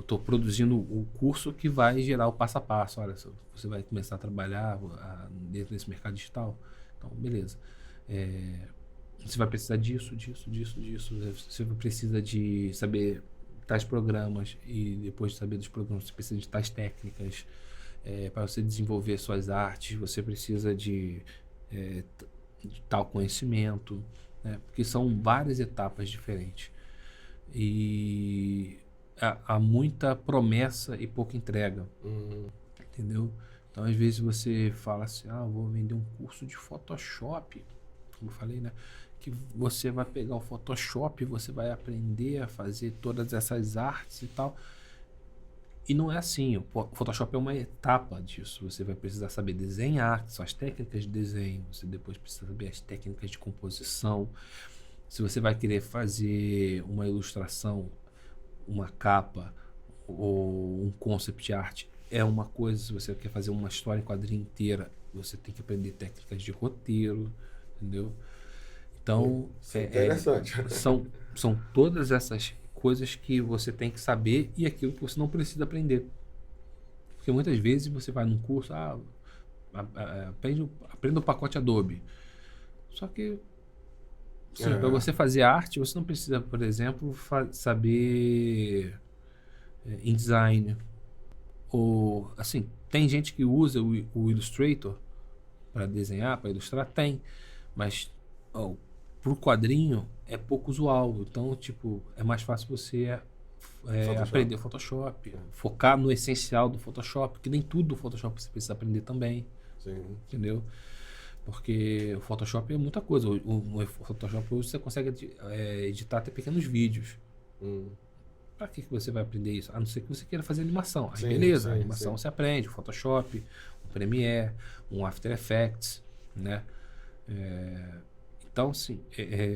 estou produzindo o curso que vai gerar o passo a passo. Olha, você vai começar a trabalhar dentro desse mercado digital. Então, beleza. Você vai precisar disso. Você precisa de saber tais programas e depois de saber dos programas você precisa de tais técnicas para você desenvolver suas artes. Você precisa de tal conhecimento, né? Porque são várias etapas diferentes e há muita promessa e pouca entrega, entendeu? Então às vezes você fala assim, vou vender um curso de Photoshop, como eu falei, né? que você vai pegar o Photoshop, você vai aprender a fazer todas essas artes e tal. E não é assim. O Photoshop é uma etapa disso. Você vai precisar saber desenhar, que são as técnicas de desenho. Você depois precisa saber as técnicas de composição. Se você vai querer fazer uma ilustração, uma capa ou um concept art, é uma coisa. Se você quer fazer uma história em quadrinho inteira, você tem que aprender técnicas de roteiro, entendeu? Então, Interessante. são todas essas coisas que você tem que saber e aquilo que você não precisa aprender. Porque muitas vezes você vai num curso, aprenda o pacote Adobe. Só que, para você fazer arte, você não precisa, por exemplo, saber InDesign. Ou, assim, tem gente que usa o Illustrator para desenhar, para ilustrar, tem. Mas pro quadrinho é pouco usual. Então, tipo, é mais fácil você aprender Photoshop, focar no essencial do Photoshop, que nem tudo do Photoshop você precisa aprender também. Sim. Entendeu? Porque o Photoshop é muita coisa. O Photoshop hoje você consegue editar até pequenos vídeos. Para que você vai aprender isso? A não ser que você queira fazer animação. Aí beleza, a animação você aprende, o Photoshop, o Premiere, um After Effects, né? Então, sim,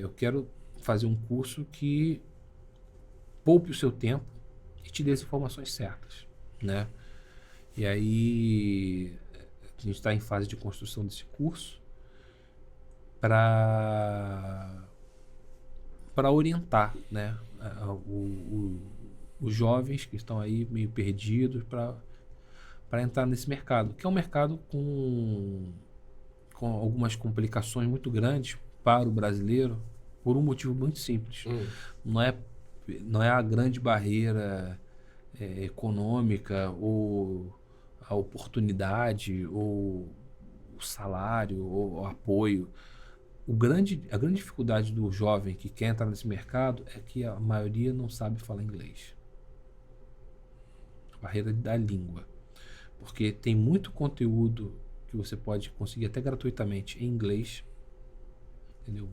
eu quero fazer um curso que poupe o seu tempo e te dê as informações certas, né? E aí, a gente está em fase de construção desse curso para orientar, né? Os jovens que estão aí meio perdidos para entrar nesse mercado, que é um mercado com algumas complicações muito grandes para o brasileiro, por um motivo muito simples. Não é a grande barreira econômica ou a oportunidade ou o salário ou o apoio. A grande dificuldade do jovem que quer entrar nesse mercado é que a maioria não sabe falar inglês. A barreira da língua. Porque tem muito conteúdo que você pode conseguir até gratuitamente em inglês, entendeu?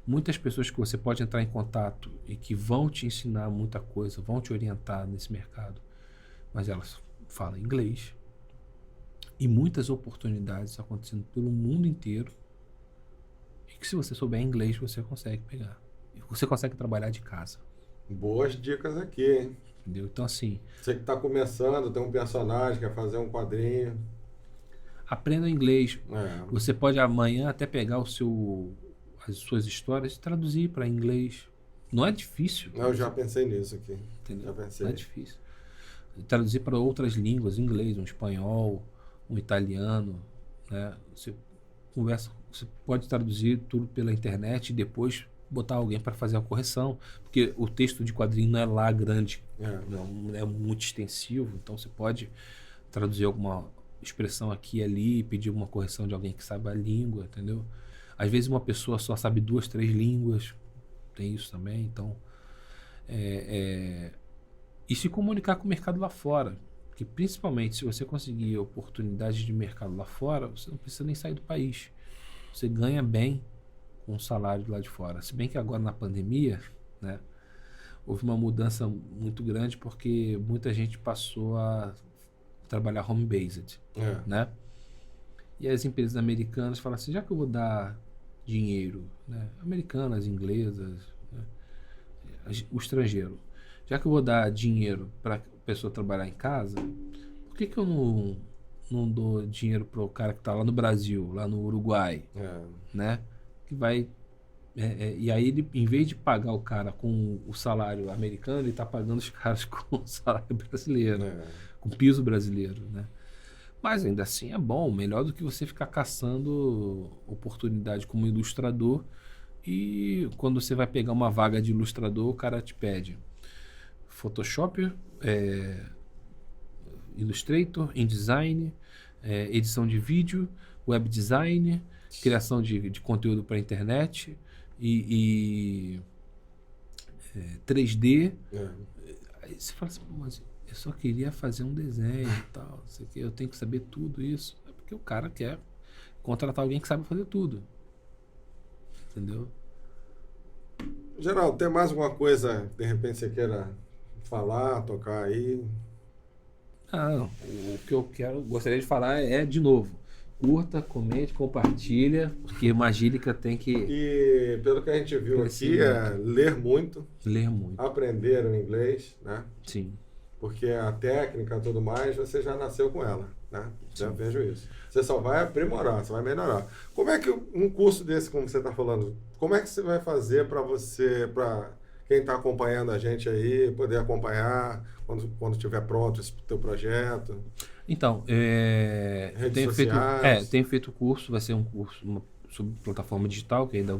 Muitas pessoas que você pode entrar em contato e que vão te ensinar muita coisa, vão te orientar nesse mercado, mas elas falam inglês. E muitas oportunidades acontecendo pelo mundo inteiro e que se você souber inglês você consegue pegar. Você consegue trabalhar de casa. Boas dicas aqui, hein? Entendeu? Então, assim... Você que está começando, tem um personagem, quer fazer um quadrinho... Aprenda inglês. Você pode amanhã até pegar as suas histórias e traduzir para inglês. Não é difícil. Eu já pensei nisso aqui. Entendeu? Já pensei. Não é difícil. Traduzir para outras línguas, inglês, um espanhol, um italiano, né? Você pode traduzir tudo pela internet e depois botar alguém para fazer a correção, porque o texto de quadrinho não é lá grande, não é muito extensivo, então você pode traduzir alguma expressão aqui e ali, pedir uma correção de alguém que saiba a língua, entendeu? Às vezes uma pessoa só sabe 2, 3 línguas, tem isso também, então e se comunicar com o mercado lá fora, porque principalmente se você conseguir oportunidades de mercado lá fora, você não precisa nem sair do país, você ganha bem com o salário lá de fora, se bem que agora na pandemia, né, houve uma mudança muito grande porque muita gente passou a trabalhar home-based, né? E as empresas americanas falam assim, já que eu vou dar dinheiro, né? Americanas, inglesas, né? O estrangeiro, já que eu vou dar dinheiro para a pessoa trabalhar em casa, por que eu não dou dinheiro para o cara que está lá no Brasil, lá no Uruguai, né? Que vai... e aí ele, em vez de pagar o cara com o salário americano, ele está pagando os caras com o salário brasileiro, com o piso brasileiro, né? Mas ainda assim é bom, melhor do que você ficar caçando oportunidade como ilustrador e quando você vai pegar uma vaga de ilustrador, o cara te pede Photoshop, Illustrator, InDesign, edição de vídeo, web design, criação de conteúdo para a internet e 3D. Aí você fala assim, mas eu só queria fazer um desenho e tal, eu tenho que saber tudo isso. É porque o cara quer contratar alguém que sabe fazer tudo. Entendeu? Geraldo, tem mais alguma coisa que de repente você queira falar, tocar aí? Ah, o que gostaria de falar é, de novo, curta, comente, compartilha, porque Magílica tem que E pelo que a gente viu aqui, é ler muito, ler muito. aprender o inglês, né? Sim. Porque a técnica e tudo mais, você já nasceu com ela, né? Já vejo isso. Você só vai aprimorar, você vai melhorar. Como é que um curso desse, como você está falando, como é que você vai fazer para quem está acompanhando a gente aí, poder acompanhar quando estiver pronto esse teu projeto? Então, Redes sociais. tenho feito curso, vai ser um curso sobre plataforma digital, que ainda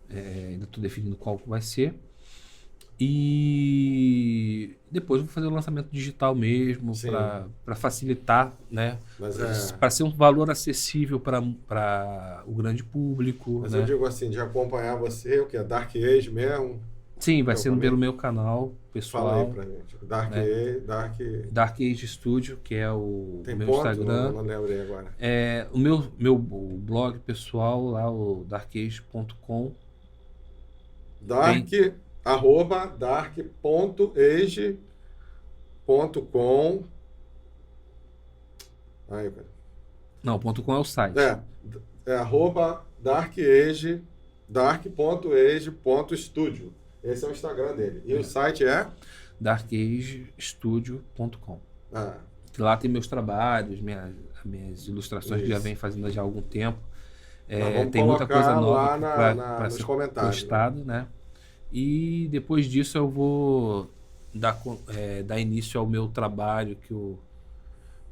ainda estou definindo qual que vai ser. E depois vou fazer o lançamento digital mesmo, para facilitar, né? Para ser um valor acessível para o grande público. Mas né? eu digo assim, de acompanhar você, o que é Dark Age mesmo? Sim, vai ser pelo meu canal pessoal. Fala aí pra gente. Dark Age Studio, que é o Tem meu ponto? Instagram. Não lembrei agora. O meu blog pessoal, lá, o darkage.com. dark.age.com. Aí, cara. Não, .com é o site. @darkage, dark.age.studio. Esse é o Instagram dele. E o site é? darkagestudio.com. Lá tem meus trabalhos, minhas ilustrações que já vem fazendo já há algum tempo. Tem muita coisa nova para ser postada, né? E depois disso eu vou dar início ao meu trabalho, que o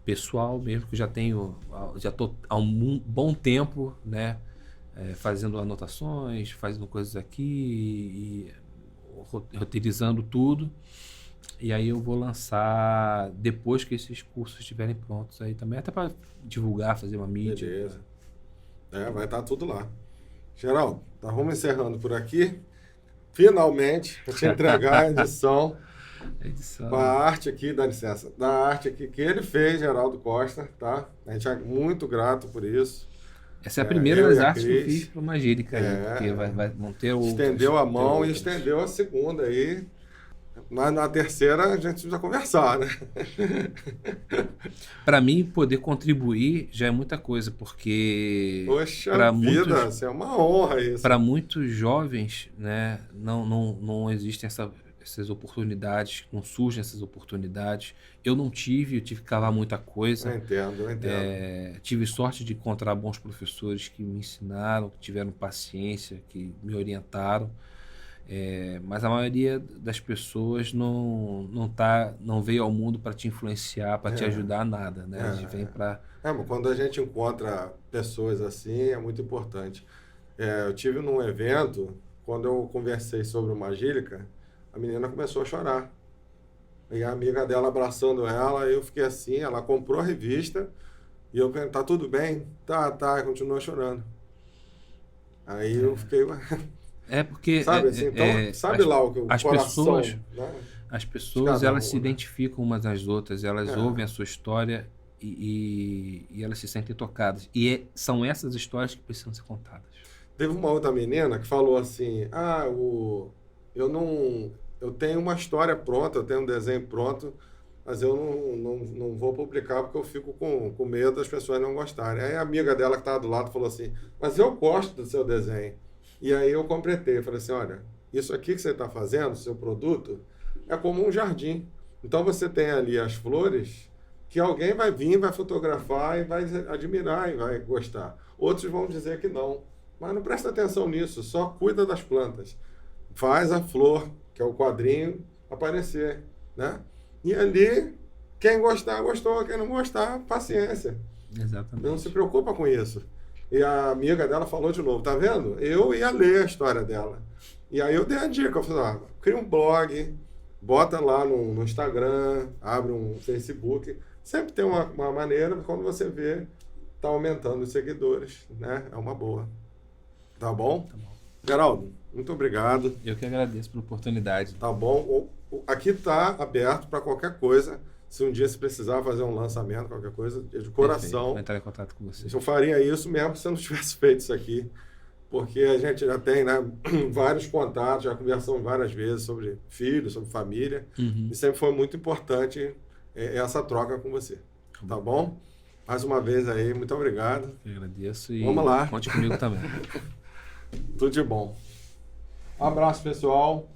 pessoal mesmo, que eu já estou há um bom tempo, né? Fazendo anotações, fazendo coisas aqui e roteirizando tudo. E aí eu vou lançar depois que esses cursos estiverem prontos aí também, até para divulgar, fazer uma mídia. Beleza. Vai estar tudo lá. Geraldo, tá, vamos encerrando por aqui. Finalmente, vou te entregar a edição. Com a arte aqui, dá licença, da arte aqui que ele fez, Geraldo Costa, tá? A gente é muito grato por isso. Essa é a primeira das artes que eu fiz para o Magílica, porque vão ter outras. Estendeu a mão e estendeu a segunda aí. Mas na terceira a gente precisa conversar, né? Para mim, poder contribuir já é muita coisa, porque... Poxa vida, isso é uma honra isso. Para muitos jovens, né, não existem essas oportunidades, não surgem essas oportunidades. Eu não tive, eu tive que cavar muita coisa. Eu entendo. Tive sorte de encontrar bons professores que me ensinaram, que tiveram paciência, que me orientaram. Mas a maioria das pessoas não veio ao mundo para te influenciar, para te ajudar a nada, né? A gente vem para... Quando a gente encontra pessoas assim, é muito importante. Eu tive num evento, quando eu conversei sobre o Magílica, a menina começou a chorar. E a amiga dela abraçando ela, eu fiquei assim, ela comprou a revista, e eu perguntei, tá tudo bem? Tá, continuou chorando. Aí eu fiquei... porque... Sabe assim, então, sabe lá o coração... Pessoas, né? As pessoas, elas se identificam umas às outras, elas ouvem a sua história e elas se sentem tocadas. E são essas histórias que precisam ser contadas. Teve uma outra menina que falou assim, eu tenho uma história pronta, eu tenho um desenho pronto, mas eu não vou publicar porque eu fico com medo das pessoas não gostarem. Aí a amiga dela que estava do lado falou assim, mas eu gosto do seu desenho. E aí eu completei, falei assim, olha, isso aqui que você está fazendo, seu produto, é como um jardim. Então você tem ali as flores que alguém vai vir, vai fotografar e vai admirar e vai gostar. Outros vão dizer que não. Mas não presta atenção nisso, só cuida das plantas. Faz a flor, que é o quadrinho, aparecer, né? E ali, quem gostar, gostou. Quem não gostar, paciência. Exatamente. Não se preocupa com isso. E a amiga dela falou de novo, tá vendo? Eu ia ler a história dela. E aí eu dei a dica, eu falei, cria um blog, bota lá no Instagram, abre um Facebook. Sempre tem uma maneira, quando você vê, tá aumentando os seguidores, né? É uma boa. Tá bom? Tá bom. Geraldo, muito obrigado. Eu que agradeço pela oportunidade. Tá bom. Aqui tá aberto para qualquer coisa. Se um dia você precisar fazer um lançamento, qualquer coisa, de coração. Vou entrar em contato com você. Eu faria isso mesmo se eu não tivesse feito isso aqui. porque a gente já tem, né, vários contatos, já conversamos várias vezes sobre filhos, sobre família, e sempre foi muito importante essa troca com você, tá bom? Mais uma vez aí, muito obrigado. Eu agradeço e vamos lá. Conte comigo também. Tudo de bom. Um abraço, pessoal.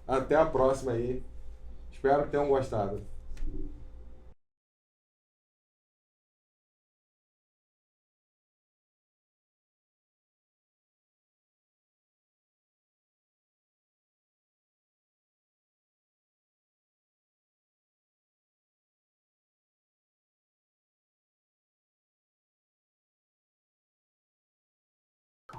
Até a próxima aí. Espero que tenham gostado.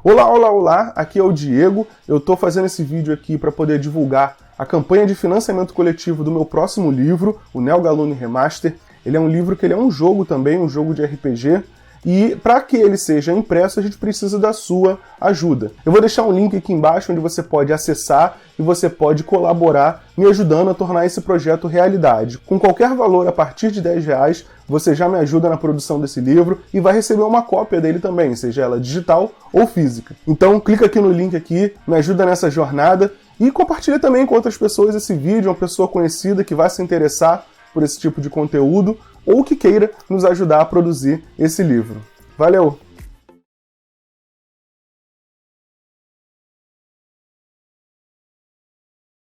Olá, olá, olá, aqui é o Diego. Eu estou fazendo esse vídeo aqui para poder divulgar a campanha de financiamento coletivo do meu próximo livro, o Neo Gallone Remaster. Ele é um livro que ele é um jogo também, um jogo de RPG, e para que ele seja impresso a gente precisa da sua ajuda. Eu vou deixar um link aqui embaixo onde você pode acessar e você pode colaborar me ajudando a tornar esse projeto realidade. Com qualquer valor a partir de R$10, você já me ajuda na produção desse livro e vai receber uma cópia dele também, seja ela digital ou física. Então clica aqui no link aqui, me ajuda nessa jornada e compartilha também com outras pessoas esse vídeo, uma pessoa conhecida que vai se interessar por esse tipo de conteúdo ou que queira nos ajudar a produzir esse livro. Valeu!